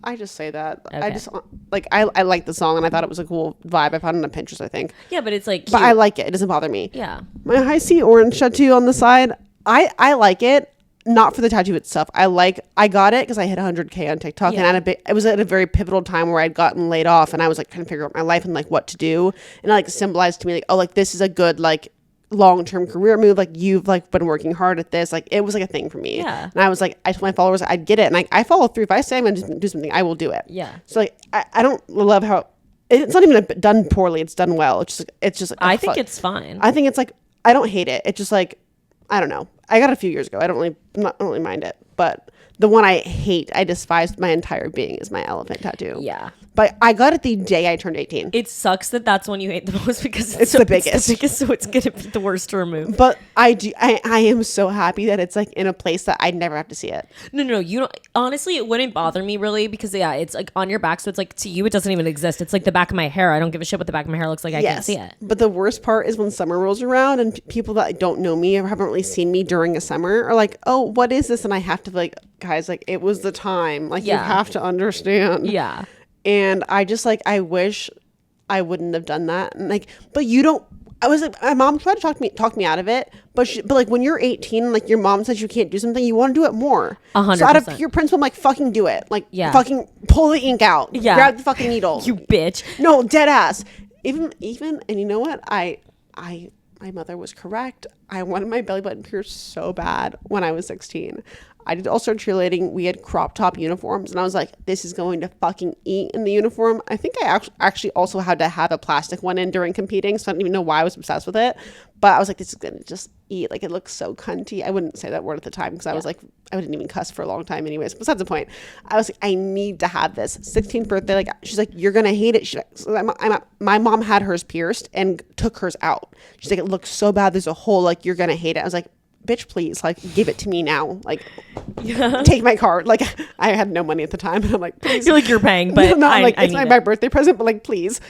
I just say that. Okay. I just like I like the song and I thought it was a cool vibe. I found it on Pinterest, I think. Yeah, but it's like cute. But I like it. It doesn't bother me. Yeah. My high C orange tattoo on the side. I like it. Not for the tattoo itself. I got it because I hit 100K on TikTok and it was at a very pivotal time where I'd gotten laid off and I was like trying to figure out my life and like what to do. And it like symbolized to me like, oh, like this is a good like long-term career move. Like you've like been working hard at this. Like it was like a thing for me. Yeah. And I was like, I told my followers I'd get it. And I follow through. If I say I'm going to do something, I will do it. Yeah. So like, I don't love how it's not even done poorly. It's done well. It's just like, I think it's fine. I think it's like, I don't hate it. It's just like, I don't know. I got it a few years ago. I don't really mind it. But the one I hate, I despise my entire being is my elephant tattoo. Yeah. But I got it the day I turned 18. It sucks that that's when you hate the most because it's the biggest. It's the biggest, so it's going to be the worst to remove. But I am so happy that it's like in a place that I'd never have to see it. No. You don't. Honestly, it wouldn't bother me really because it's like on your back. So it's like to you, it doesn't even exist. It's like the back of my hair. I don't give a shit what the back of my hair looks like. I can't see it. But the worst part is when summer rolls around and people that don't know me or haven't really seen me during a summer are like, oh, what is this? And I have to like, guys, like it was the time. Like you have to understand. Yeah. And I just like, I wish I wouldn't have done that. And like, but you don't, I was like, my mom tried to talk me out of it. But like when you're 18, and like your mom says you can't do something, you want to do it more. 100%. So out of pure principle, I'm like, fucking do it. Like fucking pull the ink out. Yeah. Grab the fucking needle. You bitch. No, dead ass. Even, and you know what? My mother was correct. I wanted my belly button pierced so bad when I was 16. I did all-star cheerleading. We had crop top uniforms, and I was like, this is going to fucking eat in the uniform. I think I actually also had to have a plastic one in during competing, so I don't even know why I was obsessed with it. But I was like, this is going to just eat. Like, it looks so cunty. I wouldn't say that word at the time because I was like, I didn't even cuss for a long time anyways. Besides the point. I was like, I need to have this. 16th birthday, like, she's like, you're going to hate it. My mom had hers pierced and took hers out. She's like, it looks so bad. There's a hole. Like, you're going to hate it. I was like, bitch, please, like, give it to me now. Like, take my card. Like, I had no money at the time. And I'm like, please. You're like, you're paying, but it's my birthday present, but like, please.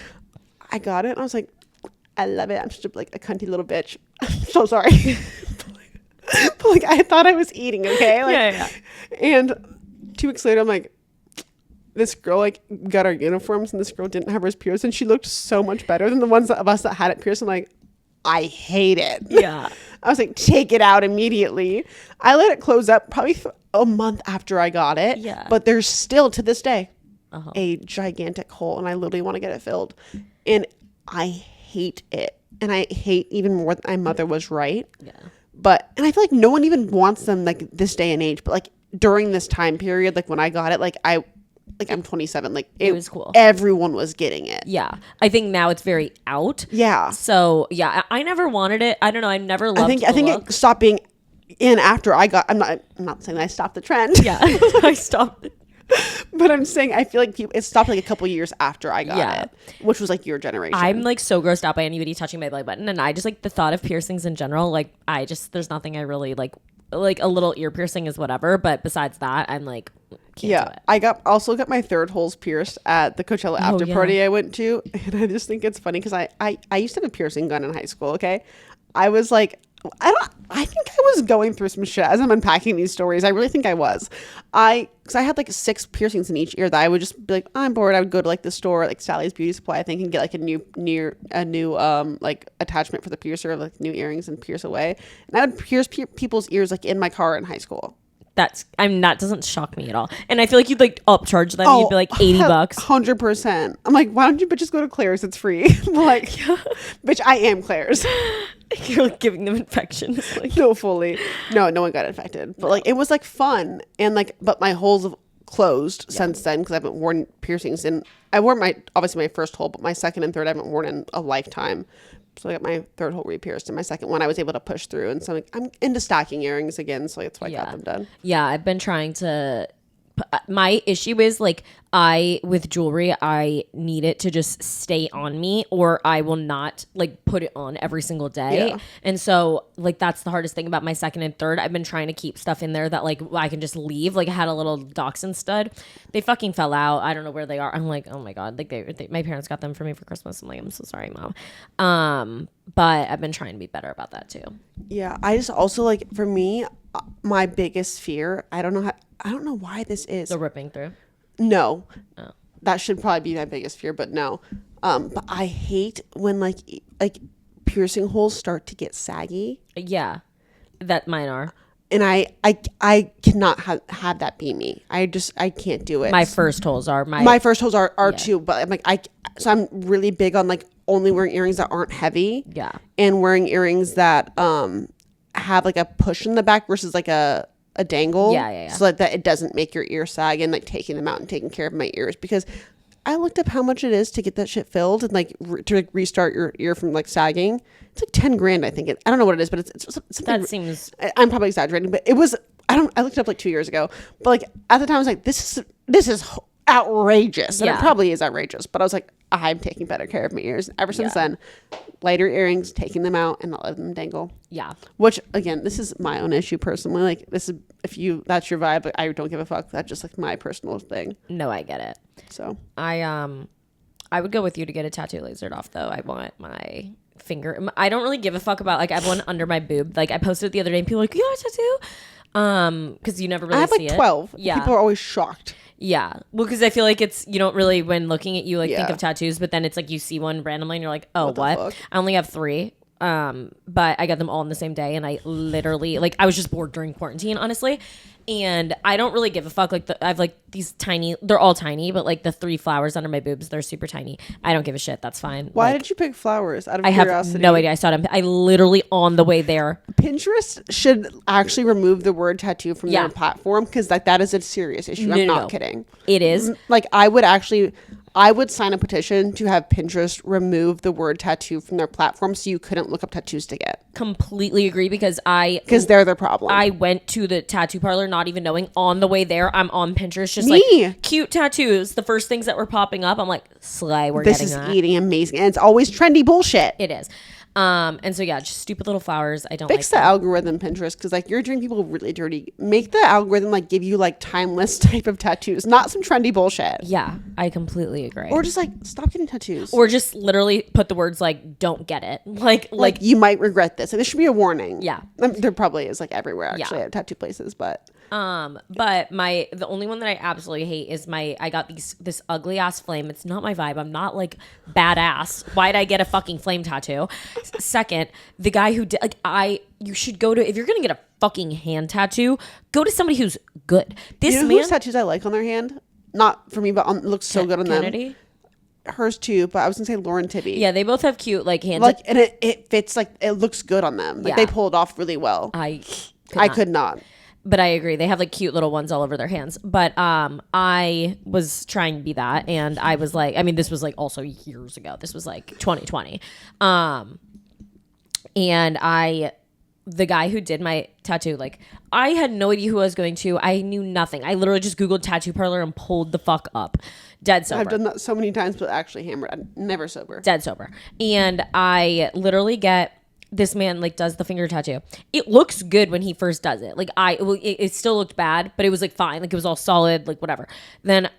I got it. And I was like, I love it. I'm such a cunty little bitch. I'm so sorry. but like, I thought I was eating, okay? Like, yeah. And 2 weeks later, I'm like, this girl like got our uniforms and this girl didn't have hers pierced and she looked so much better than the ones of us that had it pierced. I'm like, I hate it. Yeah. I was like, take it out immediately. I let it close up probably a month after I got it. Yeah. But there's still to this day a gigantic hole and I literally want to get it filled. And I hate it. And I hate even more that my mother was right. Yeah. And I feel like no one even wants them like this day and age. But like during this time period, like when I got it, I'm 27. Like it was cool. Everyone was getting it. Yeah. I think now it's very out. Yeah. So yeah, I never wanted it. I don't know. I never loved I think it stopped being in after I got, I'm not saying that I stopped the trend. Yeah. I stopped. But I'm saying I feel like it stopped like a couple years after I got it, which was like your generation. I'm like so grossed out by anybody touching my belly button, and I just like the thought of piercings in general. Like there's nothing I really like a little ear piercing is whatever, but besides that, I'm like, can't do it. I also got my third holes pierced at the Coachella after party I went to, and I just think it's funny because I used to have a piercing gun in high school. Okay, I was like, I think I was going through some shit as I'm unpacking these stories. I really think I was. Because I had like 6 piercings in each ear that I would just be like, I'm bored. I would go to like the store, like Sally's Beauty Supply, I think, and get like a new like attachment for the piercer, like new earrings and pierce away. And I would pierce people's ears like in my car in high school. That doesn't shock me at all. And I feel like you'd like upcharge them. You'd be like $80. 100%. I'm like, why don't you bitches go to Claire's? It's free. I'm like, bitch, I am Claire's. You're like giving them infections. Like. No, fully. No one got infected. But like, it was like fun. And like, but my holes have closed since then because I haven't worn piercings. And I wore obviously my first hole, but my second and third I haven't worn in a lifetime. So I got my third hole re-pierced, and my second one I was able to push through. And so I'm into stocking earrings again, so that's why I got them done. Yeah, I've been trying to my issue is like with jewelry, I need it to just stay on me, or I will not like put it on every single day. Yeah. And so like that's the hardest thing about my second and third. I've been trying to keep stuff in there that like I can just leave. Like I had a little dachshund stud. They fucking fell out. I don't know where they are. I'm like, oh my God. Like they my parents got them for me for Christmas. I'm like, I'm so sorry, Mom. But I've been trying to be better about that too. Yeah, I just also like, for me, my biggest fear, I don't know why this is. The ripping through. No. Oh. That should probably be my biggest fear, but no. But I hate when like piercing holes start to get saggy. Yeah. That mine are. And I cannot have that be me. I can't do it. My first holes are my first holes are too, but I'm like so I'm really big on like only wearing earrings that aren't heavy. Yeah. And wearing earrings that have like a push in the back versus like a dangle. Yeah. So like that it doesn't make your ear sag, and like taking them out and taking care of my ears, because I looked up how much it is to get that shit filled and like to like, restart your ear from like sagging. It's like $10,000, I think. I don't know what it is, but it's something. That seems. I'm probably exaggerating, but it was. I looked it up like 2 years ago, but like at the time I was like, this is outrageous, and Yeah. it probably is outrageous. But I was like, I'm taking better care of my ears. Ever since then, lighter earrings, taking them out, and not letting them dangle. Yeah. Which again, this is my own issue personally. Like this is that's your vibe, but I don't give a fuck. That's just like my personal thing. No, I get it. So I would go with you to get a tattoo lasered off though. I want my finger. I don't really give a fuck about like I have one under my boob. Like I posted it the other day and people were like, you have a tattoo? Because you never really I have see like it. 12. Yeah. People are always shocked. Yeah. Well, because I feel like you don't really, when looking at you, like think Yeah. of tattoos, but then it's like you see one randomly and you're like, oh, What the what? fuck? I only have 3. But I got them all on the same day, and I literally like I was just bored during quarantine, honestly. And I don't really give a fuck. Like I have like these tiny, they're all tiny, but like the 3 flowers under my boobs, they're super tiny. I don't give a shit. That's fine. Why Like, did you pick flowers? Out of I have curiosity. no idea. I saw them. I literally on the way there. Pinterest should actually remove the word tattoo from Yeah. their platform, because like that is a serious issue. I'm not kidding. It is. Like I would sign a petition to have Pinterest remove the word tattoo from their platform, so you couldn't look up tattoos to get. Completely agree, because They're their problem. I went to the tattoo parlor not even knowing. On the way there, I'm on Pinterest just Me. like cute tattoos. The first things that were popping up, I'm like, slay, we're This getting is that. eating amazing, and it's always trendy bullshit. It is. And so yeah, just stupid little flowers. I don't Fix like the algorithm, Pinterest, because like you're doing people really dirty. Make the algorithm like give you like timeless type of tattoos, not some trendy bullshit. Yeah, I completely agree. Or just like stop getting tattoos. Or just literally put the words like "don't get it," like you might regret this. Like, there should be a warning. Yeah. There probably is like everywhere actually Yeah. at tattoo places, but But the only one that I absolutely hate is I got this ugly ass flame. It's not my vibe. I'm not like badass. Why'd I get a fucking flame tattoo? Second, the guy who did you should go to, if you're gonna get a fucking hand tattoo, go to somebody who's good. This you know man, whose tattoos I like on their hand? Not for me, but it looks so good on Kennedy. them. Hers too, but I was gonna say Lauren Tibby. Yeah, they both have cute like hands. Like, and it fits, like it looks good on them. Like Yeah. they pull it off really well. I could not. But I agree. They have like cute little ones all over their hands. But I was trying to be that, and I was like, I mean, this was like also years ago. This was like 2020. And the guy who did my tattoo, like I had no idea who I was going to. I knew nothing. I literally just Googled tattoo parlor and pulled the fuck up. Dead sober. I've done that so many times, but actually hammered. I'm never sober. Dead sober. And I literally get this man like does the finger tattoo. It looks good when he first does it. Like it still looked bad, but it was like fine. Like it was all solid, like whatever. Then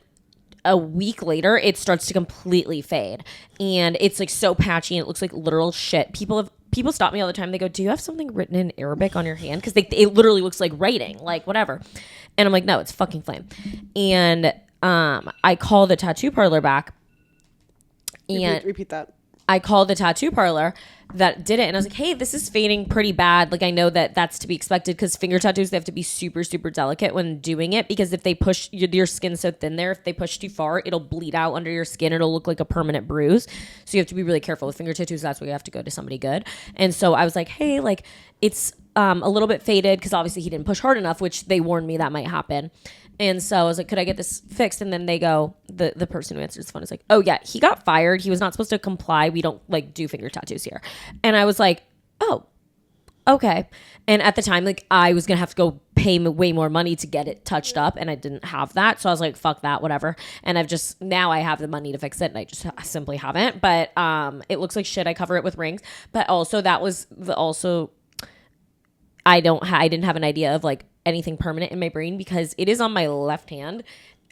a week later, it starts to completely fade, and it's like so patchy, and it looks like literal shit. People stop me all the time. They go, "Do you have something written in Arabic on your hand?" Because it literally looks like writing, like whatever. And I'm like, no, it's fucking flame. And I call the tattoo parlor back, and Repeat that. I called the tattoo parlor that did it, and I was like, hey, this is fading pretty bad. Like, I know that that's to be expected, because finger tattoos, they have to be super, super delicate when doing it, because if they push, your skin's so thin there, if they push too far, it'll bleed out under your skin. It'll look like a permanent bruise. So you have to be really careful with finger tattoos. That's why you have to go to somebody good. And so I was like, hey, like, it's a little bit faded, because obviously he didn't push hard enough, which they warned me that might happen. And so I was like, could I get this fixed? And then they go, the person who answers the phone is like, oh yeah, he got fired. He was not supposed to comply. We don't like do finger tattoos here. And I was like, oh, okay. And at the time, like I was going to have to go pay way more money to get it touched up, and I didn't have that. So I was like, fuck that, whatever. And now I have the money to fix it, and I just simply haven't. But it looks like shit. I cover it with rings. But also I didn't have an idea of like anything permanent in my brain because it is on my left hand,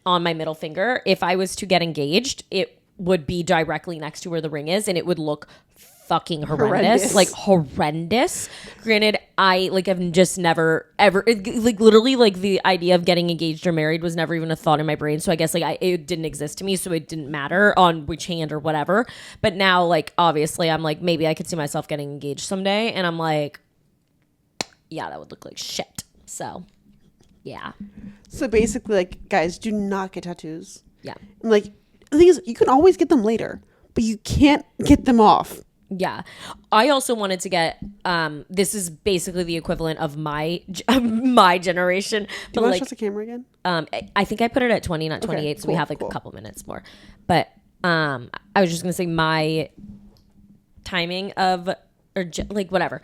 on my middle finger. If I was to get engaged, it would be directly next to where the ring is, and it would look fucking horrendous. Like horrendous. Granted, I like have just never ever like literally like the idea of getting engaged or married was never even a thought in my brain. So I guess like it didn't exist to me, so it didn't matter on which hand or whatever. But now like obviously I'm like maybe I could see myself getting engaged someday, and I'm like, yeah, that would look like shit. So yeah. So basically, like, guys, do not get tattoos. Yeah. And, like, the thing is, you can always get them later, but you can't get them off. Yeah. I also wanted to get this is basically the equivalent of my generation. Do you want to show the camera again? I think I put it at 20, not 28, okay, so we have like a couple minutes more. But I was just going to say my timing of like whatever.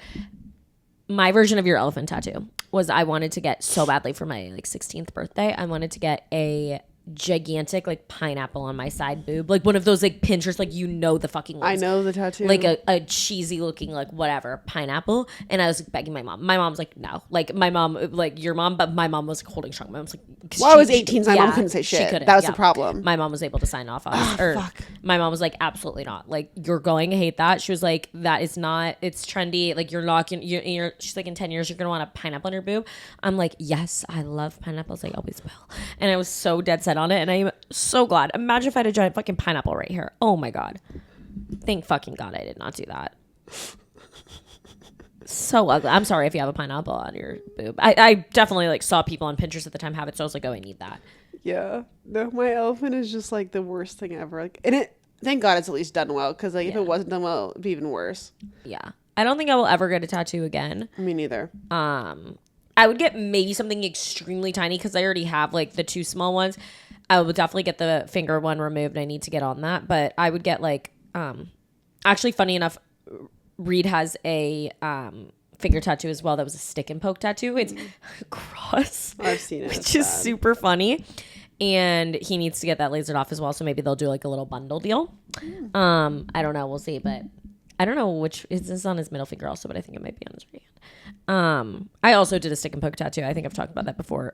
My version of your elephant tattoo was I wanted to get so badly for my like 16th birthday. I wanted to get a gigantic like pineapple on my side boob, like one of those like Pinterest, like the fucking ones. I know the tattoo, like a cheesy looking like whatever pineapple. And I was like, begging my mom was like, no, like my mom, like your mom, but my mom was like, holding strong. My mom's like, well, I was 18, so my mom couldn't say shit. That was the problem. My mom was able to sign off on it. Fuck. My mom was like, absolutely not, like you're going to hate that. She was like, that is not, it's trendy, like you're not you're she's like, in 10 years you're gonna want a pineapple on your boob. I'm like, yes, I love pineapples, I always will. And I was so dead set on it, and I'm so glad. Imagine if I had a giant fucking pineapple right here. Oh my god. Thank fucking god I did not do that. So ugly. I'm sorry if you have a pineapple on your boob. I definitely like saw people on Pinterest at the time have it, so I was like, oh, I need that. Yeah. No, my elephant is just like the worst thing ever. Like, and it, thank god it's at least done well, because like if it wasn't done well, it'd be even worse. Yeah. I don't think I will ever get a tattoo again. Me neither. I would get maybe something extremely tiny because I already have like the 2 small ones. I would definitely get the finger one removed. I need to get on that. But I would get like, actually funny enough, Reed has a finger tattoo as well. That was a stick and poke tattoo. It's cross. I've seen it. Which is super funny. And he needs to get that lasered off as well. So maybe they'll do like a little bundle deal. I don't know. We'll see. But I don't know which is on his middle finger also, but I think it might be on his right hand. I also did a stick and poke tattoo. I think I've talked about that before.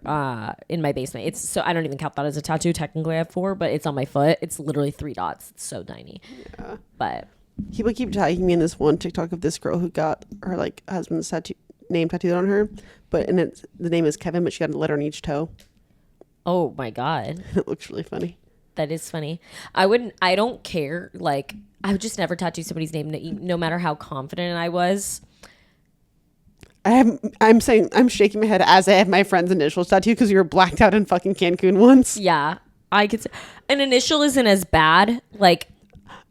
In my basement. It's so I don't even count that as a tattoo. Technically, I have 4, but it's on my foot. It's literally 3 dots. It's so tiny. Yeah. But people keep tagging me in this one TikTok of this girl who got her like husband's name tattooed on her, but the name is Kevin, but she got a letter on each toe. Oh my god, it looks really funny. That is funny. I don't care. Like, I would just never tattoo somebody's name, no matter how confident I was. I'm shaking my head as I have my friend's initials tattooed because we were blacked out in fucking Cancun once. Yeah, I could say an initial isn't as bad. Like,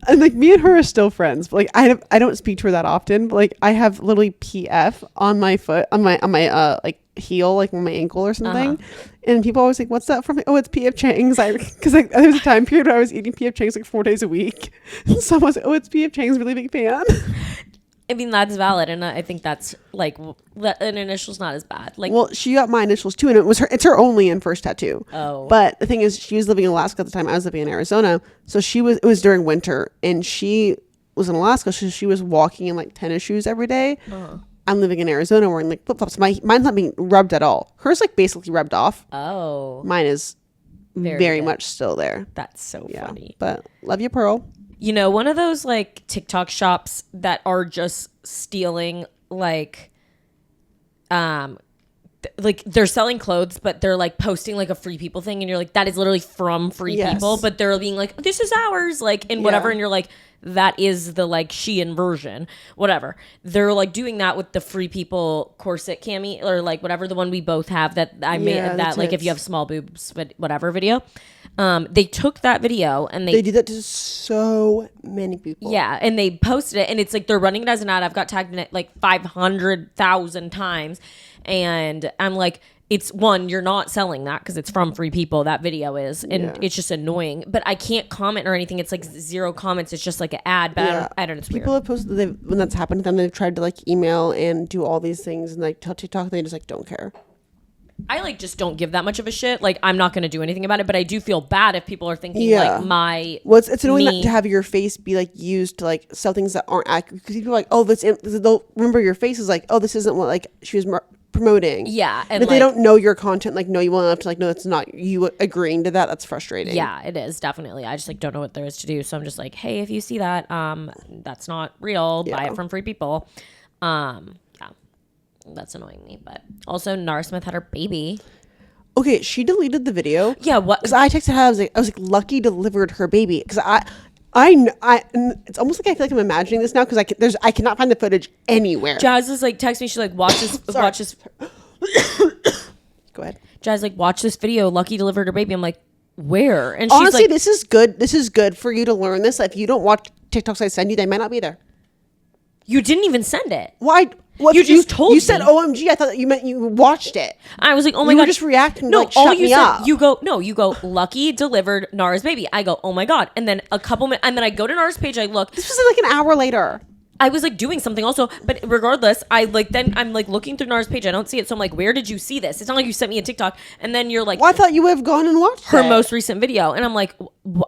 and like me and her are still friends, but like I don't speak to her that often. But like I have literally PF on my foot, on my like heel, like on my ankle or something. And people always like, "What's that from?" Oh, it's PF Chang's. Because like there was a time period where I was eating PF Chang's like 4 days a week. And someone was like, "Oh, it's PF Chang's, really big fan." I mean, that's valid, and I think that's like an initial's not as bad. Like, well, she got my initials too, and it's her only and first tattoo. Oh, but the thing is, she was living in Alaska at the time. I was living in Arizona, so it was during winter, and she was in Alaska, so she was walking in like tennis shoes every day. I'm living in Arizona wearing like flip flops. Mine's not being rubbed at all. Hers like basically rubbed off. Oh, mine is very much still there. That's so funny. But love you, Pearl. You know, one of those like TikTok shops that are just stealing like they're selling clothes, but they're like posting like a Free People thing, and you're like, that is literally from Free People, but they're being like, this is ours, like, and whatever, and you're like, that is the like Shein version, whatever. They're like doing that with the Free People corset cami, or like whatever, the one we both have that I made, that like if you have small boobs, but whatever video. They took that video and they did that to so many people. Yeah, and they posted it, and it's like they're running it as an ad. I've got tagged in it like 500,000 times, and I'm like, it's one, you're not selling that because it's from Free People. That video is, and it's just annoying. But I can't comment or anything. It's like 0 comments. It's just like an ad. But I don't know. It's people weird. have posted when that's happened to them. They've tried to like email and do all these things and like tell TikTok. And they just like don't care. I like just don't give that much of a shit. Like I'm not going to do anything about it, but I do feel bad if people are thinking like my well, it's annoying to have your face be like used to like sell things that aren't accurate, because people are like, oh, they'll remember your face is like, oh, this isn't what like she was promoting. Yeah, and if they don't know your content, like know you well enough to like know it's not you agreeing to that, that's frustrating. Yeah, it is definitely. I just like don't know what there is to do, so I'm just like, hey, if you see that, that's not real. Buy it from free people. Yeah, that's annoying me. But also, Nara Smith had her baby. Okay, she deleted the video. Yeah, what? Because I texted her. I was like, Lucky delivered her baby. Because I it's almost like I feel like I'm imagining this now, because I cannot find the footage anywhere. Jazz is like text me. She's like, watch this. Watch this. Go ahead. Jazz like, watch this video. Lucky delivered her baby. I'm like, where? And she's honestly, like, this is good. This is good for you to learn this. If you don't watch TikToks I send you, they might not be there. you didn't even send it. Why? What You just told me. You said OMG. I thought that you meant you watched it. I was like, oh my You God. were just reacting. No, like, all shut you me said, up. you go, Lucky delivered Nara's baby. I go, oh my God. And then a couple minutes, and then I go to Nara's page, I look. This was like an hour later. I was like doing something also, but regardless, I'm like looking through Nara's page. I don't see it. So I'm like, where did you see this? It's not like you sent me a TikTok. And then you're like, well, I thought you would have gone and watched her it. most recent video. And I'm like,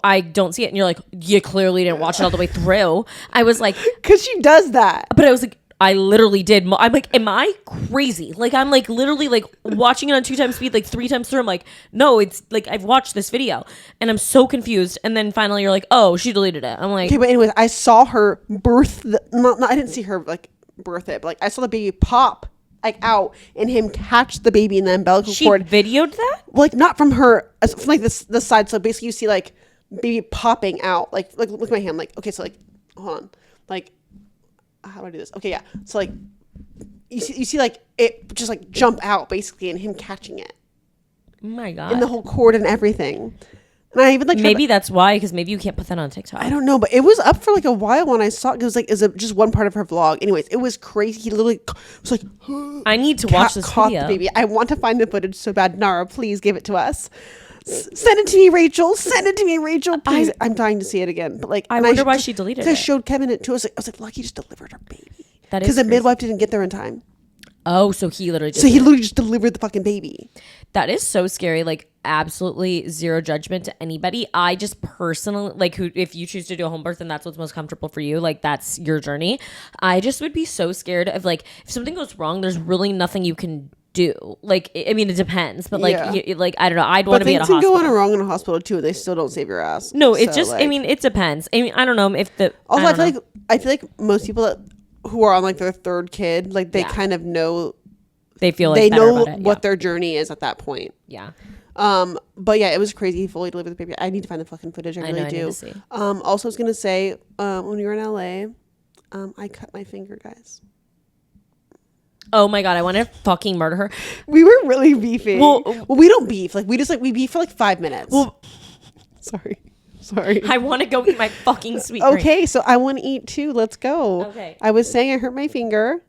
I don't see it. And you're like, you clearly didn't watch it all the way through. I was like, because she does that. but I was like, I literally did. I'm like, am I crazy? Like, I'm like literally like watching it on 2x speed, like 3 times through. I'm like, no, it's like I've watched this video and I'm so confused. And then finally you're like, oh, she deleted it. I'm like, okay, but anyways, I saw her birth. I didn't see her like birth it, but like I saw the baby pop like out and him catch the baby in the umbilical she cord. videoed that? Like not from her, from like the side. So basically, you see like baby popping out. Like look at my hand. Like okay, so like hold on, like. How do I do this? Okay, yeah. So like, you see like it just like jump out basically, and him catching it. Oh my God. And the whole cord and everything. And I even like maybe that's why, because maybe you can't put that on TikTok. I don't know, but it was up for like a while when I saw it. It was like just one part of her vlog. Anyways, it was crazy. He literally was like, I need to watch this caught video. the baby. I want to find the footage so bad. Nara, please give it to us. Send it to me, Rachel. Send it to me, Rachel. Please. I'm dying to see it again. But like, I wonder why she deleted it. I showed Kevin it too. I was like, Lucky just delivered her baby. That is because the crazy. midwife didn't get there in time. Oh, so he literally So he literally just delivered the fucking baby. That is so scary. Like, absolutely zero judgment to anybody. I just personally, like, if you choose to do a home birth and that's what's most comfortable for you, like, that's your journey. I just would be so scared of, like, if something goes wrong, there's really nothing you can do. Like, I mean, it depends, but like, Yeah. like I don't know. I'd want to be at a hospital. But things can go wrong in a hospital too, and they still don't save your ass. No, it's So, just. like, I mean, it depends. I mean, I don't know if the. Also, I don't know. I feel like most people who are on like their third kid, like they Yeah. kind of know. They feel like they better know about it. what their journey is at that point. Yeah. But yeah, it was crazy. He fully delivered the baby. I need to find the fucking footage. I really know, I do. need to see. Also, I was gonna say, when we were in LA, I cut my finger, guys. Oh my God, I want to fucking murder her. We were really beefing. Well, we don't beef. Like we beef for like 5 minutes. Well, sorry. I want to go eat my fucking sweet drink. Okay, so I want to eat too. Let's go. Okay. I was saying I hurt my finger.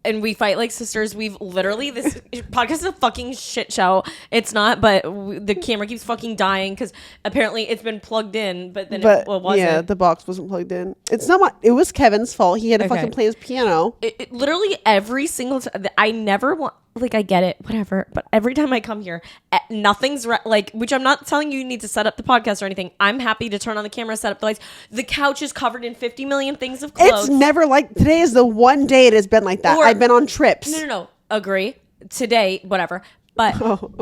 And we fight like sisters. We've literally, this podcast is a fucking shit show. It's not, but the camera keeps fucking dying because apparently it's been plugged in, but then it wasn't. Yeah, the box wasn't plugged in. It's not it was Kevin's fault. He had to fucking play his piano. It literally every single time. I never want, like, I get it, whatever. But every time I come here, nothing's like, which I'm not telling you need to set up the podcast or anything. I'm happy to turn on the camera, set up the lights. The couch is covered in 50 million things of clothes. It's never like, today is the one day it has been like that. I've been on trips. No. Agree. Today, whatever. But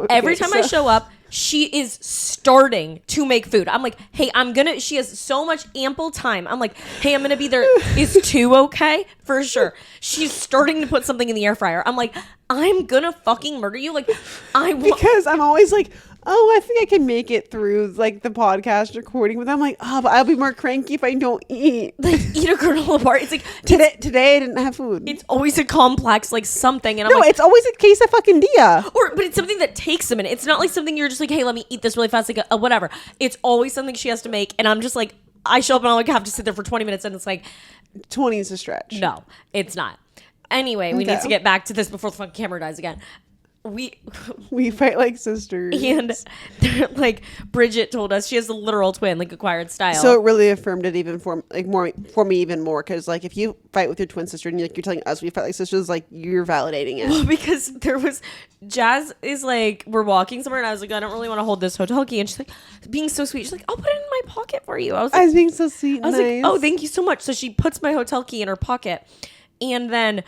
every time I show up, she is starting to make food. I'm like, hey, she has so much ample time. I'm like, hey, I'm going to be there. Is 2 okay? For sure. She's starting to put something in the air fryer. I'm like, I'm going to fucking murder you. Like, because I'm always like, oh, I think I can make it through like the podcast recording. But I'm like, oh, but I'll be more cranky if I don't eat. Like, eat a granola bar. It's like, today I didn't have food. It's always a complex, like something. And I'm it's always a case of fucking dia. But it's something that takes a minute. It's not like something you're just like, hey, let me eat this really fast, like whatever. It's always something she has to make, and I'm just like, I show up and I have to sit there for 20 minutes, and it's like, 20 is a stretch. No, it's not. Anyway, we need to get back to this before the fucking camera dies again. We fight like sisters. And like Bridget told us she has a literal twin, like acquired style. So it really affirmed it even for me even more, because like if you fight with your twin sister and you're telling us we fight like sisters, like you're validating it. Well, because Jazz is like, we're walking somewhere and I was like, I don't really want to hold this hotel key, and she's like being so sweet. She's like, I'll put it in my pocket for you. I was being so sweet. I was like, oh, thank you so much. So she puts my hotel key in her pocket, and then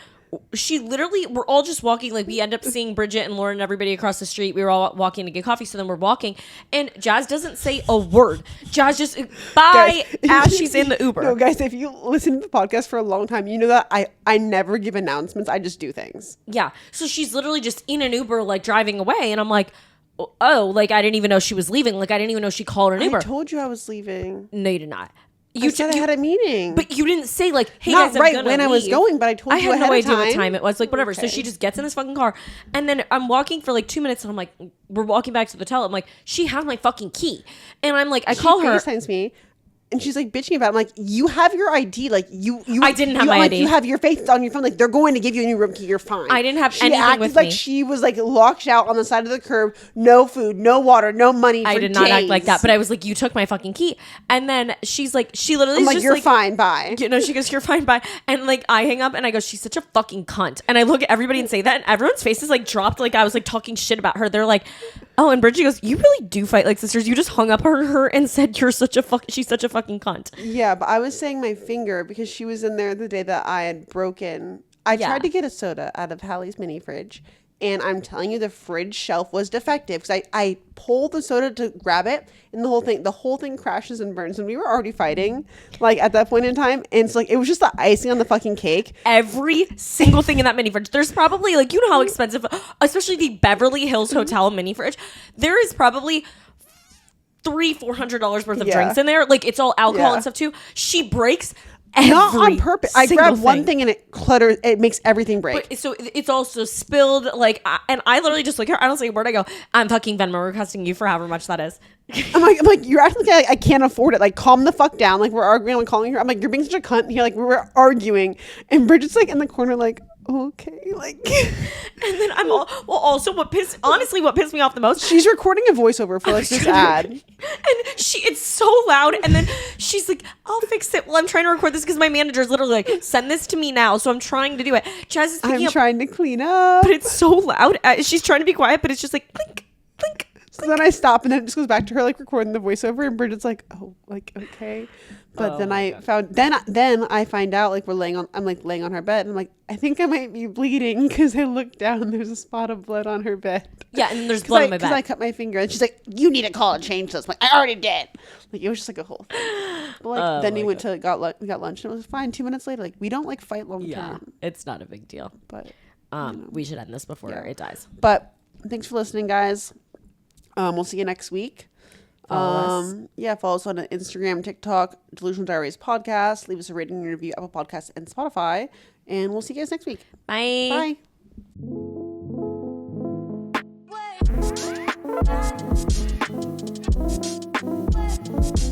she literally, we're all just walking, like we end up seeing Bridget and Lauren and everybody across the street. We were all walking to get coffee, so then we're walking and Jazz doesn't say a word. Jazz just bye as she's in the Uber. No, guys, if you listen to the podcast for a long time, you know that I never give announcements. I just do things. Yeah. So she's literally just in an Uber, like driving away, and I'm like, oh, like I didn't even know she was leaving. Like I didn't even know she called an Uber. I told you I was leaving. No, you did not. You said I had a meeting. But you didn't say like, hey not guys, I'm right gonna when leave. I was going, but I told you had ahead no of idea time. what time it was. Like whatever. Okay. So she just gets in this fucking car, and then I'm walking for like 2 minutes, and I'm like, we're walking back to the hotel. I'm like, she has my fucking key, and I'm like, I call her. She FaceTimes me. And she's like bitching about it. I'm like, you have your ID. Like you I didn't have my ID. You have your face on your phone. Like they're going to give you a new room key. You're fine. I didn't have she anything acted with like me. She was like locked out on the side of the curb. No food, no water, no money. I did not act like that, but I was like, you took my fucking key. And then she's like, she literally I'm is like, just you're like, fine, bye. You know, she goes, you're fine, bye. And like, I hang up and I go, she's such a fucking cunt. And I look at everybody and say that, and everyone's faces like dropped. Like I was like talking shit about her. They're like, oh, and Bridget goes, you really do fight like sisters. You just hung up on her and said she's such a fucking cunt. Yeah, but I was saying my finger because she was in there the day that I had broken. I tried to get a soda out of Hallie's mini fridge, and I'm telling you, the fridge shelf was defective because I pulled the soda to grab it, and the whole thing crashes and burns. And we were already fighting, like at that point in time, and it's like it was just the icing on the fucking cake. Every single thing in that mini fridge. There's probably like, you know how expensive, especially the Beverly Hills Hotel mini fridge. There is probably $400 worth of drinks in there. Like it's all alcohol and stuff too. She breaks not on purpose. I grab thing. one thing and it clutters. It makes everything break. But, so it's also spilled. Like, and I literally just look at her. I don't say a word. I go, I'm fucking Venmo requesting you for however much that is. I'm like, you're acting like I can't afford it. Like, calm the fuck down. Like, we're arguing. I'm calling her. I'm like, you're being such a cunt here. Like, we were arguing, and Bridget's like in the corner, like, okay, like. And then I'm all, well, also what pissed me off the most. She's recording a voiceover for like this ad, and it's so loud. And then she's like, I'll fix it. Well, I'm trying to record this because my manager is literally like, send this to me now. So I'm trying to do it. Jazz is picking up, trying to clean up, but it's so loud. She's trying to be quiet, but it's just like clink, clink. So then I stop, and then it just goes back to her like recording the voiceover, and Bridget's like, oh, like okay. But then I find out like I'm laying on her bed, and I'm like, I think I might be bleeding because I look down and there's a spot of blood on her bed. Yeah, and there's blood on my bed. Because I cut my finger, and she's like, you need to call and change this. I'm like, I already did. Like it was just like a whole thing. But like then we went to got lunch, and it was fine. 2 minutes later, like we don't like fight long term. It's not a big deal. But we should end this before it dies. But thanks for listening, guys. We'll see you next week. Follow us on Instagram, TikTok, Delusional Diaries Podcast. Leave us a rating and review, Apple Podcasts and Spotify. And we'll see you guys next week. Bye. Bye.